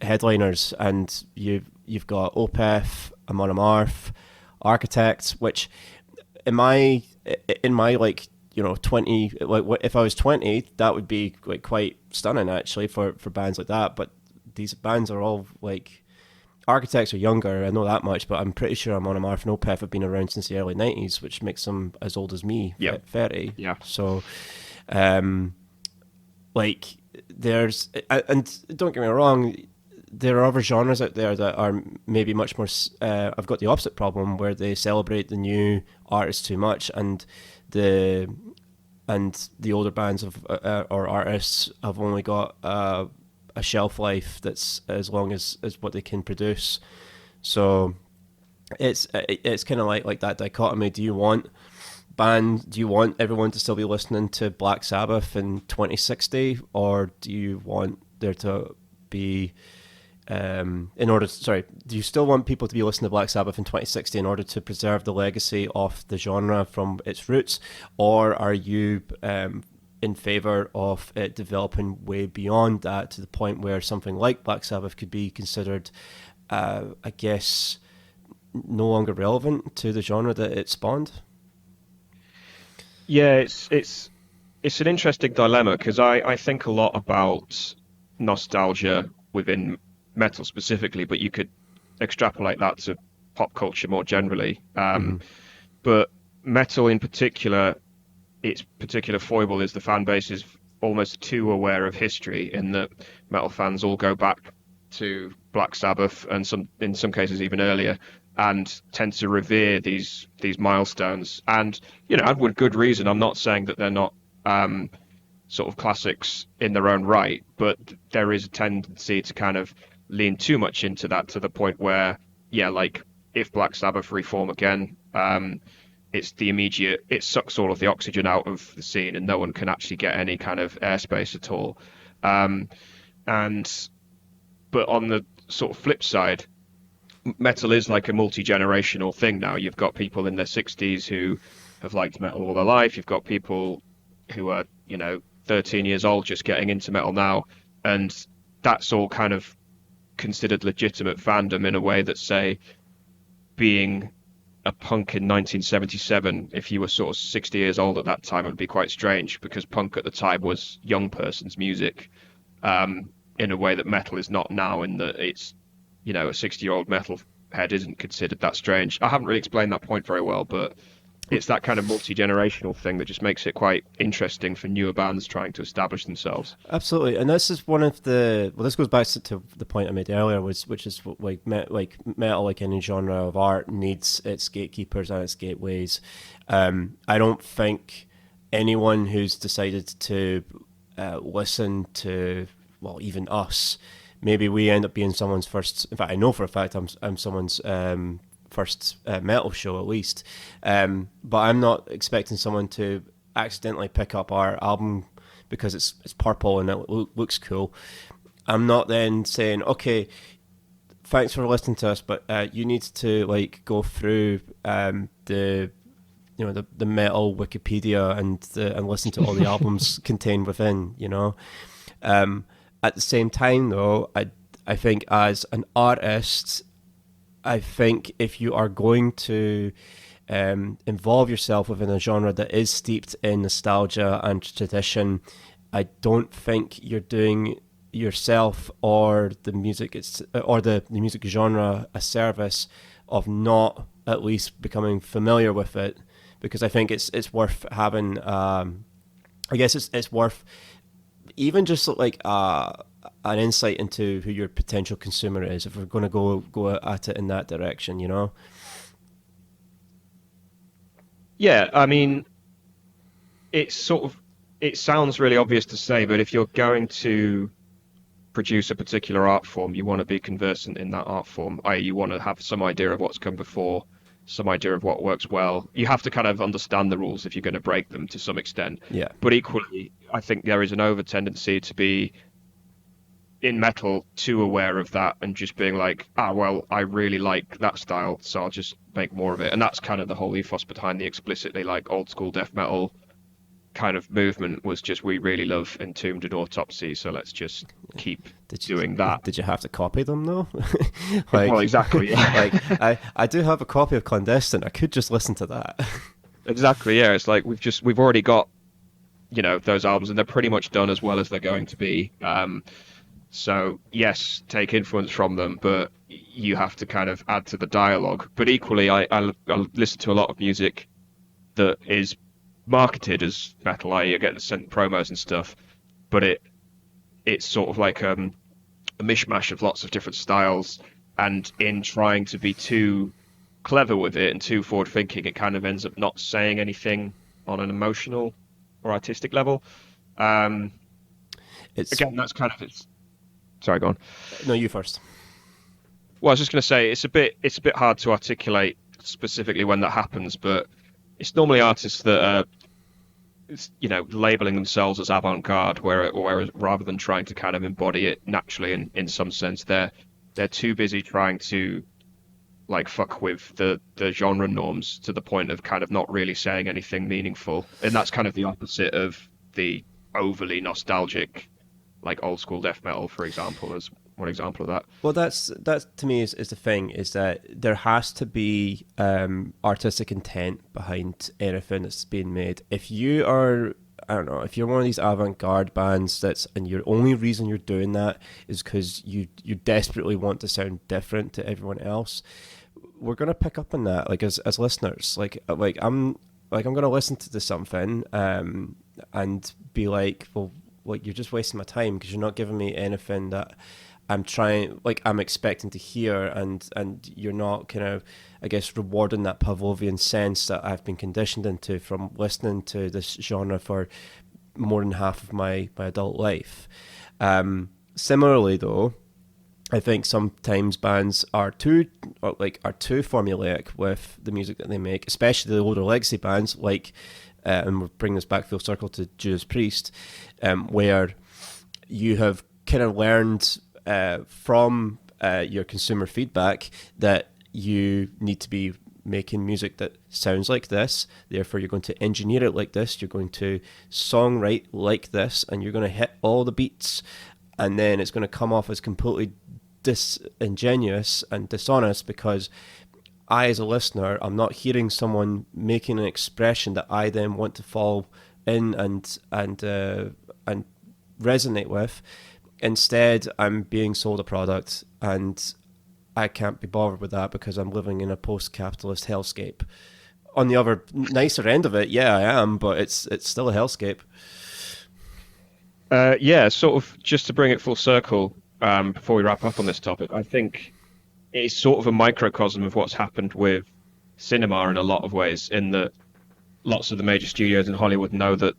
headliners, and you've got Opeth, Amon Amarth, Architects, which in my like, you know, 20, like if I was 20, that would be like quite stunning actually for bands like that. But these bands are all like, Architects are younger, I know that much, but I'm pretty sure Amon Amarth and Opeth have been around since the early 90s, which makes them as old as me, at 30. Yeah. So, like, there's, and don't get me wrong, there are other genres out there that are maybe much more, I've got the opposite problem where they celebrate the new artists too much, and the older bands or artists have only got a shelf life that's as long as what they can produce. So it's kind of like that dichotomy. Do you want everyone to still be listening to Black Sabbath in 2060, or do you want there to be do you still want people to be listening to Black Sabbath in 2060 in order to preserve the legacy of the genre from its roots, or are you in favour of it developing way beyond that to the point where something like Black Sabbath could be considered, I guess, no longer relevant to the genre that it spawned? Yeah, it's an interesting dilemma because I think a lot about nostalgia within metal specifically, but you could extrapolate that to pop culture more generally. But metal in particular, its particular foible is the fan base is almost too aware of history in that metal fans all go back to Black Sabbath and in some cases even earlier, and tend to revere these milestones. And and with good reason. I'm not saying that they're not sort of classics in their own right, but there is a tendency to kind of lean too much into that to the point where, like if Black Sabbath reform again, it sucks all of the oxygen out of the scene and no one can actually get any kind of airspace at all. But on the sort of flip side, metal is like a multi-generational thing now. You've got people in their 60s who have liked metal all their life. You've got people who are, 13 years old just getting into metal now. And that's all kind of considered legitimate fandom in a way that, say, being a punk in 1977, if you were sort of 60 years old at that time, it would be quite strange because punk at the time was young person's music, in a way that metal is not now, in that it's, a 60-year-old metal head isn't considered that strange. I haven't really explained that point very well, but it's that kind of multi-generational thing that just makes it quite interesting for newer bands trying to establish themselves. Absolutely, and this is one of this goes back to the point I made earlier, which is like metal, like any genre of art, needs its gatekeepers and its gateways. I don't think anyone who's decided to listen to, well, even us, maybe we end up being someone's first. In fact, I know for a fact I'm someone's first metal show at least. But I'm not expecting someone to accidentally pick up our album because it's purple and it looks cool. I'm not then saying, okay, thanks for listening to us, but you need to like go through the metal Wikipedia and listen to all the albums contained within. At the same time, though, I think as an artist, I think if you are going to involve yourself within a genre that is steeped in nostalgia and tradition, I don't think you're doing yourself or the music the music genre a service of not at least becoming familiar with it, because I think it's worth having. I guess it's worth even just like an insight into who your potential consumer is, if we're going to go at it in that direction, Yeah, I mean, it sounds really obvious to say, but if you're going to produce a particular art form, you want to be conversant in that art form, i.e. you want to have some idea of what's come before, some idea of what works well. You have to kind of understand the rules if you're going to break them to some extent. Yeah. But equally, I think there is an over tendency to be in metal too aware of that and just being like, well, I really like that style, so I'll just make more of it. And that's kind of the whole ethos behind the explicitly like old school death metal kind of movement, was just, we really love Entombed and Autopsy, so let's just keep doing that. Did you have to copy them though? Well, exactly. Yeah. Like I do have a copy of Clandestine. I could just listen to that. Exactly. Yeah. It's like we've already got those albums, and they're pretty much done as well as they're going to be. So yes, take influence from them, but you have to kind of add to the dialogue. But equally, I listen to a lot of music that is marketed as metal. I get sent promos and stuff, but it's sort of like a mishmash of lots of different styles. And in trying to be too clever with it and too forward thinking, it kind of ends up not saying anything on an emotional or artistic level. Again, that's kind of its. Sorry, go on. No, you first. Well, I was just going to say it's a bit hard to articulate specifically when that happens, but it's normally artists that are, labeling themselves as avant-garde, whereas rather than trying to kind of embody it naturally in some sense, they're they're too busy trying to like fuck with the genre norms to the point of kind of not really saying anything meaningful. And that's kind of the opposite of the overly nostalgic, like old school death metal, for example, as one example of that. Well, that's to me is the thing, is that there has to be artistic intent behind anything that's being made. If you are, I don't know, if you're one of these avant-garde bands and your only reason you're doing that is because you desperately want to sound different to everyone else, we're gonna pick up on that, like as listeners. I'm gonna listen to something and be like, well, like, you're just wasting my time because you're not giving me anything that I'm expecting to hear, and you're not kind of, I guess, rewarding that Pavlovian sense that I've been conditioned into from listening to this genre for more than half of my adult life. Similarly, though, I think sometimes bands are too formulaic with the music that they make, especially the older legacy bands, like, and we're bringing this back full circle to Judas Priest, where you have kind of learned from your consumer feedback that you need to be making music that sounds like this, therefore you're going to engineer it like this, you're going to songwrite like this, and you're going to hit all the beats, and then it's going to come off as completely disingenuous and dishonest because I, as a listener, I'm not hearing someone making an expression that I then want to fall in and resonate with. Instead, I'm being sold a product, and I can't be bothered with that because I'm living in a post-capitalist hellscape. On the other nicer end of it, yeah, I am, but it's still a hellscape. Yeah, sort of just to bring it full circle, before we wrap up on this topic, I think it's sort of a microcosm of what's happened with cinema in a lot of ways, in that lots of the major studios in Hollywood know that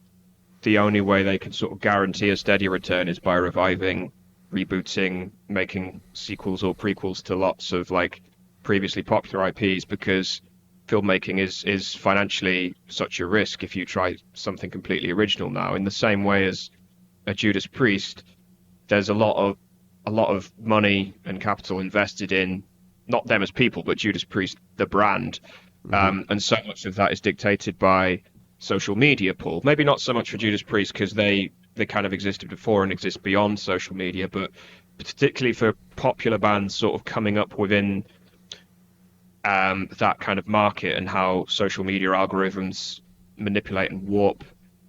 the only way they can sort of guarantee a steady return is by reviving, rebooting, making sequels or prequels to lots of like previously popular IPs, because filmmaking is financially such a risk if you try something completely original now. In the same way as a Judas Priest, there's a lot of money and capital invested in not them as people, but Judas Priest, the brand. And so much of that is dictated by social media, Paul. Maybe not so much for Judas Priest because they kind of existed before and exist beyond social media, but particularly for popular bands sort of coming up within that kind of market, and how social media algorithms manipulate and warp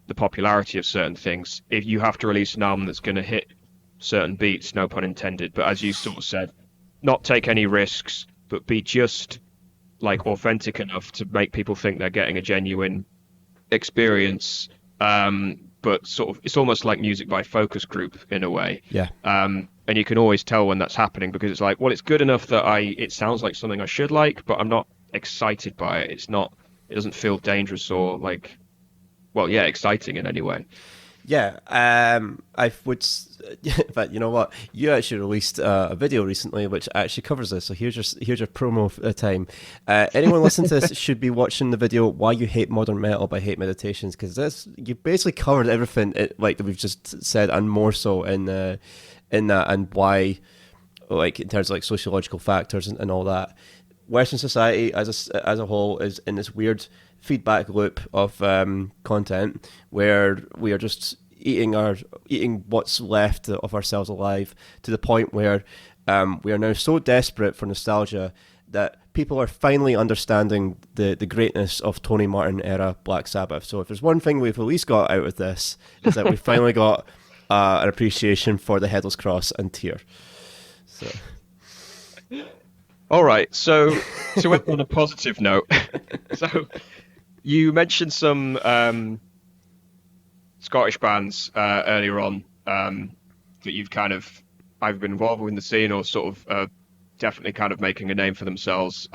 the popularity of certain things. If you have to release an album that's going to hit certain beats, no pun intended, but as you sort of said, not take any risks, but be just like authentic enough to make people think they're getting a genuine experience, but sort of it's almost like music by focus group in a way. Yeah. And you can always tell when that's happening, because it's like, well, it's good enough that it sounds like something I should like, but I'm not excited by it. It doesn't feel dangerous or like, well, yeah, exciting in any way. Yeah, I would, but you know what? You actually released a video recently which actually covers this. So here's your promo time. Anyone listening to this should be watching the video "Why You Hate Modern Metal" by Hate Meditations, because you basically covered everything like that we've just said and more so in that, and why, like in terms of like sociological factors and all that. Western society as a whole is in this weird feedback loop of content where we are just eating what's left of ourselves alive, to the point where we are now so desperate for nostalgia that people are finally understanding the greatness of Tony Martin era Black Sabbath. So if there's one thing we've at least got out of this, is that we finally got an appreciation for the Headless Cross and Tear. So. All right, so to end on a positive note, so you mentioned some Scottish bands earlier on that you've kind of either been involved with in the scene or sort of definitely kind of making a name for themselves,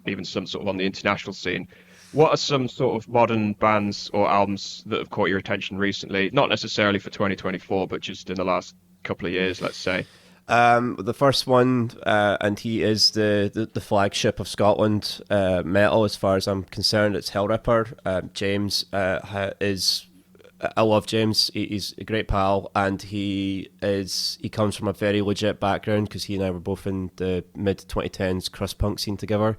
even some sort of on the international scene. What are some sort of modern bands or albums that have caught your attention recently? Not necessarily for 2024, but just in the last couple of years, let's say. The first one, and he is the flagship of Scotland metal as far as I'm concerned, it's Hellripper. James is I love James. He's a great pal, and he comes from a very legit background because he and I were both in the mid 2010s crust punk scene together.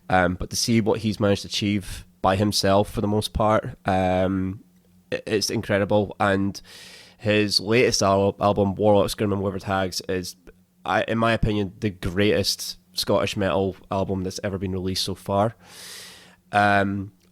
But to see what he's managed to achieve by himself for the most part, it's incredible. And his latest album, Warlock, Scream and Withered Hags, is, in my opinion, the greatest Scottish metal album that's ever been released so far.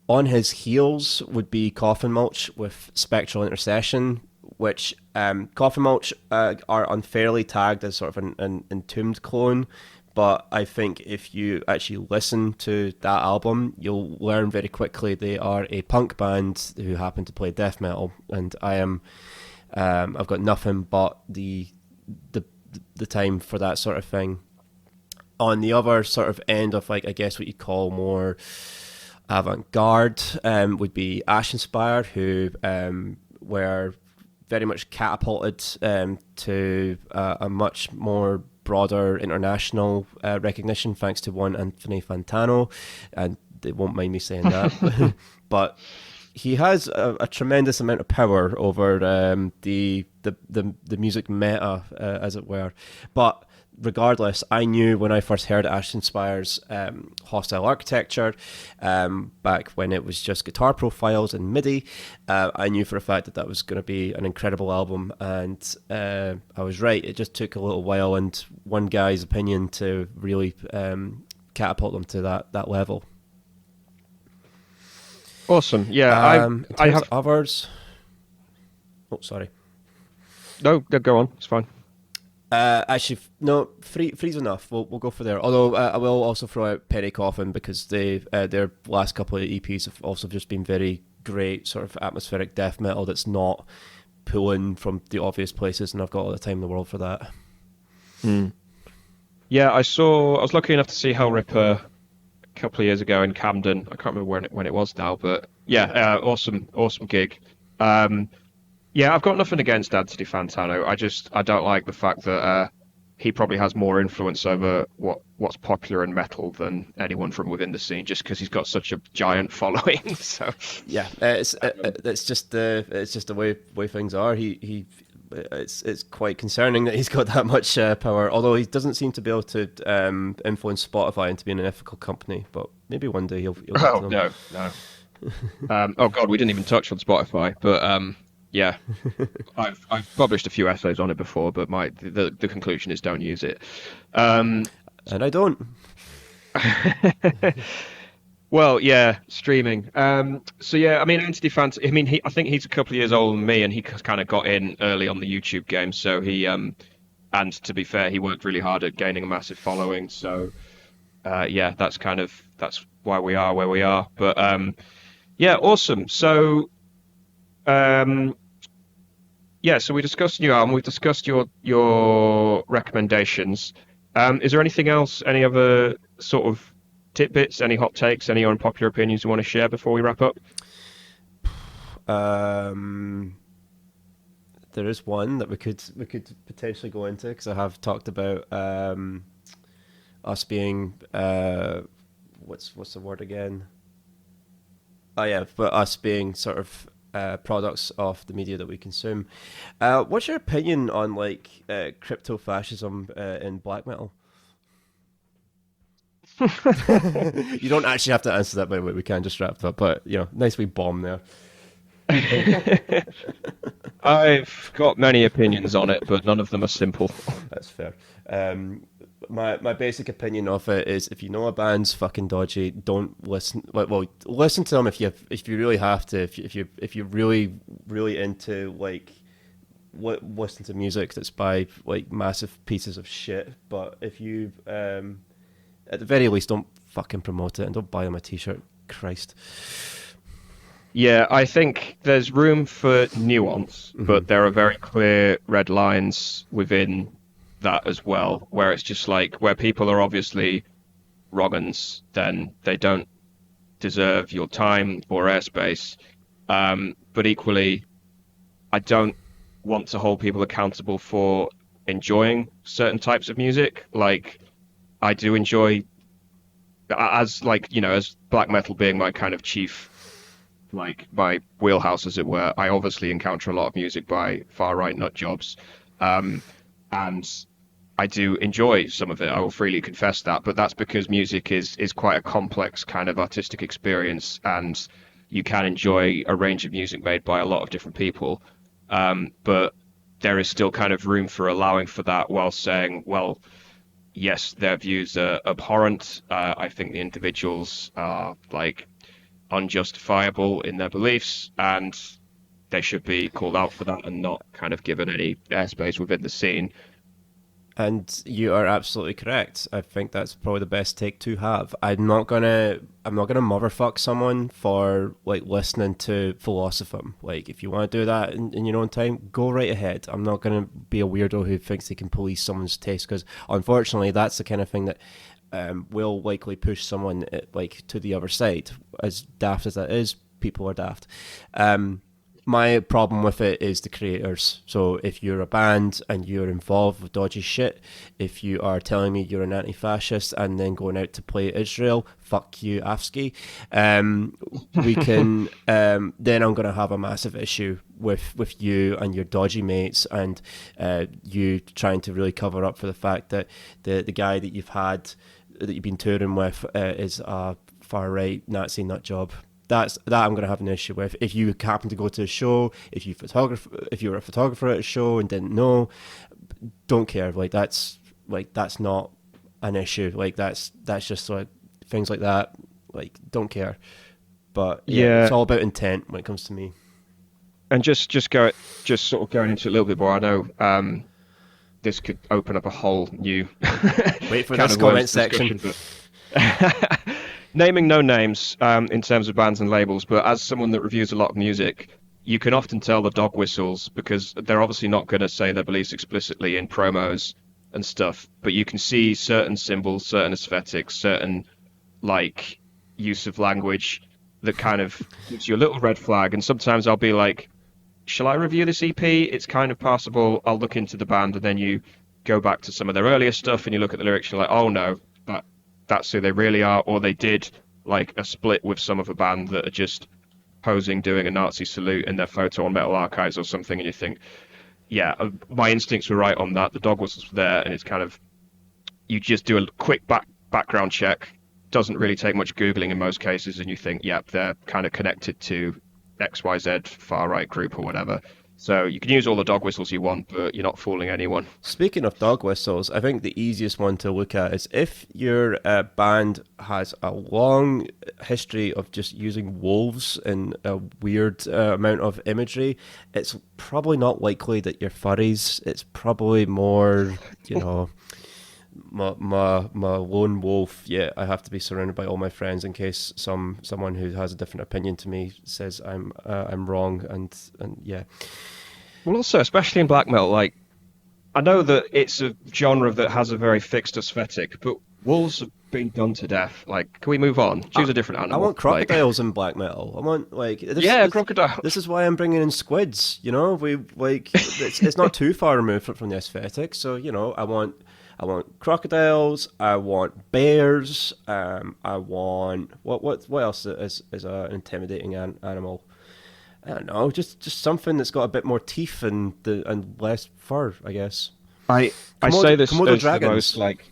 On his heels would be Coffin Mulch with Spectral Intercession, which Coffin Mulch are unfairly tagged as sort of an Entombed clone, but I think if you actually listen to that album, you'll learn very quickly they are a punk band who happen to play death metal, and I've got nothing but the time for that sort of thing. On the other sort of end of, like, I guess what you call more avant-garde, would be Ashenspire, who were very much catapulted to a much more broader international recognition thanks to one Anthony Fantano, and they won't mind me saying that. But he has a tremendous amount of power over the music meta, as it were. But regardless, I knew when I first heard Ashenspire's Hostile Architecture, back when it was just guitar profiles and MIDI, I knew for a fact that was going to be an incredible album, and I was right. It just took a little while and one guy's opinion to really catapult them to that level. Awesome. Yeah, I have others. Oh, sorry. No, go on. It's fine. Actually, no. Three's enough. We'll go for there. Although I will also throw out Penny Coffin because their last couple of EPs have also just been very great, sort of atmospheric death metal that's not pulling from the obvious places, and I've got all the time in the world for that. Yeah, I was lucky enough to see Hellripper a couple of years ago in Camden. I can't remember when it was now, but yeah, awesome gig. Yeah, I've got nothing against Anthony Fantano. I don't like the fact that he probably has more influence over what's popular in metal than anyone from within the scene, just because he's got such a giant following. So yeah, it's just the way things are. It's quite concerning that he's got that much power. Although he doesn't seem to be able to influence Spotify into being an ethical company, but maybe one day he'll oh no. Oh god, we didn't even touch on Spotify, but yeah, I've published a few essays on it before, but the conclusion is don't use it. And I don't. Well, yeah, streaming. So yeah, I mean, Anthony Fantano. I mean, I think he's a couple of years older than me, and he kind of got in early on the YouTube game. So he, and to be fair, he worked really hard at gaining a massive following. So yeah, that's why we are where we are. But yeah, awesome. So. Yeah, so we discussed new album. We've discussed your recommendations. Is there anything else? Any other sort of tidbits? Any hot takes? Any unpopular opinions you want to share before we wrap up? There is one that we could potentially go into because I have talked about us being what's the word again? Oh yeah, but us being sort of products of the media that we consume. What's your opinion on like crypto fascism in black metal? You don't actually have to answer that, by the way. We can just wrap it up, but nice wee bomb there. I've got many opinions on it, but none of them are simple. That's fair. My basic opinion of it is, if you know a band's fucking dodgy, don't listen. Well, listen to them if you really have to. If you're really into like listen to music that's by like massive pieces of shit. But if you at the very least, don't fucking promote it and don't buy them a t-shirt. Christ. Yeah, I think there's room for nuance, but there are very clear red lines within that as well, where it's just like where people are obviously wrong-uns, then they don't deserve your time or airspace. But equally, I don't want to hold people accountable for enjoying certain types of music. Like, I do enjoy, as black metal being my kind of chief like my wheelhouse, as it were. I obviously encounter a lot of music by far right nut jobs, and I do enjoy some of it. I will freely confess that, but that's because music is quite a complex kind of artistic experience, and you can enjoy a range of music made by a lot of different people. But there is still kind of room for allowing for that while saying, well, yes, their views are abhorrent. I think the individuals are like unjustifiable in their beliefs, and they should be called out for that and not kind of given any airspace within the scene. And you are absolutely correct. I think that's probably the best take to have. I'm not gonna motherfuck someone for like listening to Philosophem. Like, if you want to do that in your own time, go right ahead. I'm not gonna be a weirdo who thinks they can police someone's taste, because unfortunately that's the kind of thing that will likely push someone like to the other side. As daft as that is, people are daft. My problem with it is the creators. So if you're a band and you're involved with dodgy shit, if you are telling me you're an anti-fascist and then going out to play Israel, fuck you, Afsky. We can. Then I'm going to have a massive issue with you and your dodgy mates, and you trying to really cover up for the fact that the guy that you've been touring with is a far right Nazi nut job. That I'm going to have an issue with. If you happen to go to a show, if you were a photographer at a show and didn't know, don't care. That's not an issue. That's just like things like that. Like, don't care. But yeah, it's all about intent when it comes to me. And just sort of going into it a little bit more. I know this could open up a whole new wait for this comment section. Naming no names in terms of bands and labels, but as someone that reviews a lot of music, you can often tell the dog whistles, because they're obviously not going to say their beliefs explicitly in promos and stuff, but you can see certain symbols, certain aesthetics, certain like use of language that kind of gives you a little red flag. And sometimes I'll be like, shall I review this EP? It's kind of passable. I'll look into the band, and then you go back to some of their earlier stuff and you look at the lyrics and you're like, oh no, that's who they really are, or they did like a split with some of a band that are just posing doing a Nazi salute in their photo on Metal Archives or something, and you think, yeah, my instincts were right on that. The dog whistles were there, and it's kind of, you just do a quick background check. Doesn't really take much Googling in most cases, and you think, yep, they're kind of connected to XYZ far right group or whatever. So you can use all the dog whistles you want, but you're not fooling anyone. Speaking of dog whistles, I think the easiest one to look at is if your band has a long history of just using wolves in a weird amount of imagery, it's probably not likely that you're furries. It's probably more, my lone wolf. Yeah, I have to be surrounded by all my friends in case someone who has a different opinion to me says I'm wrong, and yeah. Well, also, especially in black metal, like, I know that it's a genre that has a very fixed aesthetic, but wolves have been done to death. Like, can we move on? Choose a different animal. I want crocodiles in black metal. I want crocodile. This is why I'm bringing in squids. It's not too far removed from the aesthetic. So I want crocodiles. I want bears. I want what else is an intimidating animal? I don't know, just something that's got a bit more teeth and less fur, I guess. I say this as the most like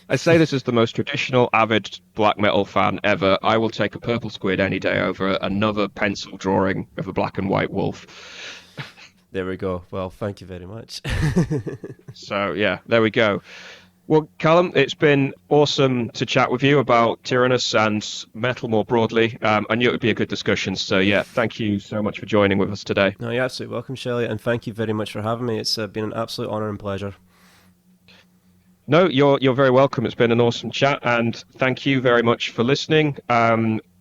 I say this as the most traditional, avid black metal fan ever. I will take a purple squid any day over another pencil drawing of a black and white wolf. There we go. Well, thank you very much. So yeah, there we go. Well, Callum, it's been awesome to chat with you about Tyrannus and metal more broadly. I knew it would be a good discussion. So, yeah, thank you so much for joining with us today. No, you're absolutely welcome, Shelley, and thank you very much for having me. It's been an absolute honour and pleasure. No, you're very welcome. It's been an awesome chat, and thank you very much for listening.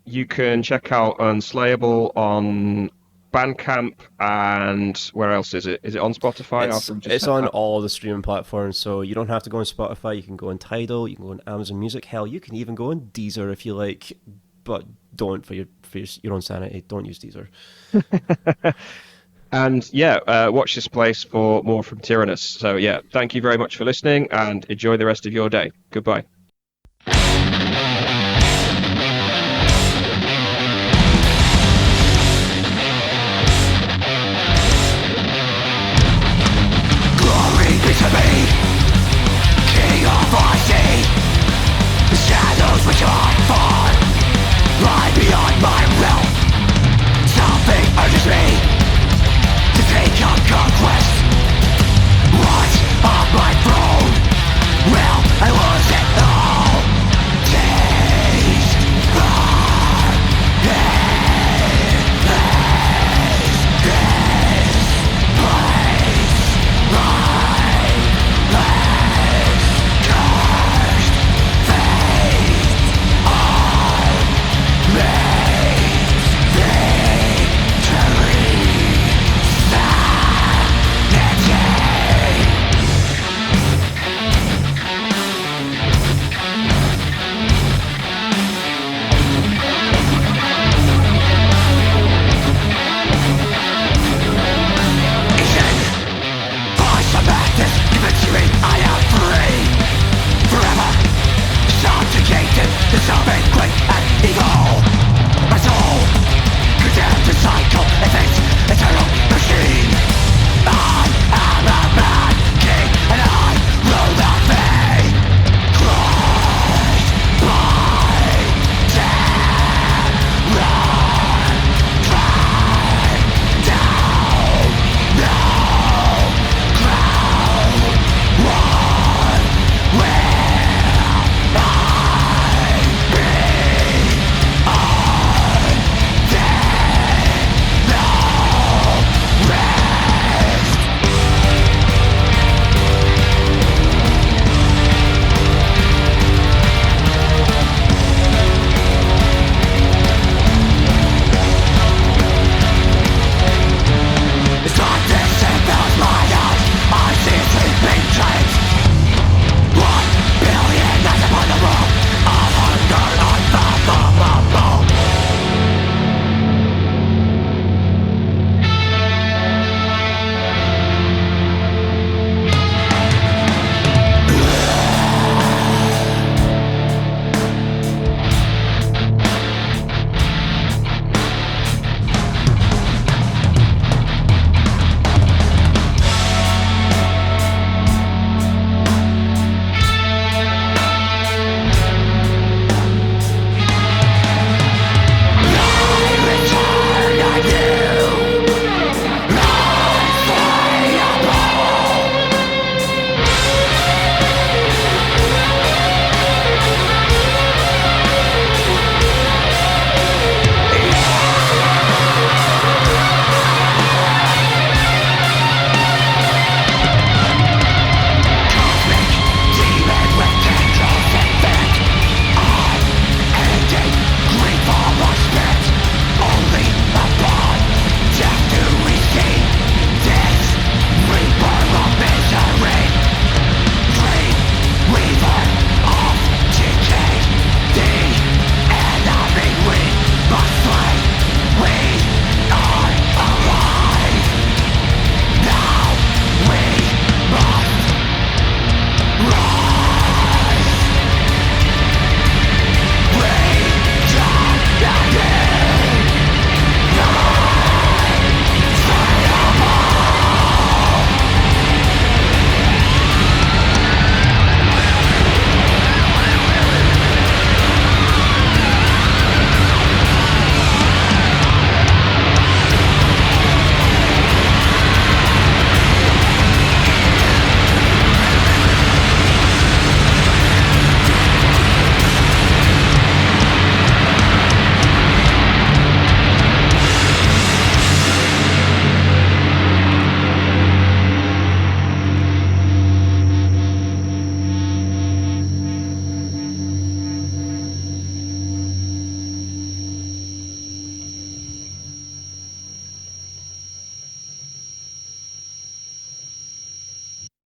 You can check out Unslayable on Bandcamp, and where else is it? Is it on Spotify? It's on all the streaming platforms, so you don't have to go on Spotify. You can go on Tidal, you can go on Amazon Music. Hell, you can even go on Deezer if you like, but don't for your own sanity. Don't use Deezer. And yeah, watch this place for more from Tyrannus. So yeah, thank you very much for listening, and enjoy the rest of your day. Goodbye.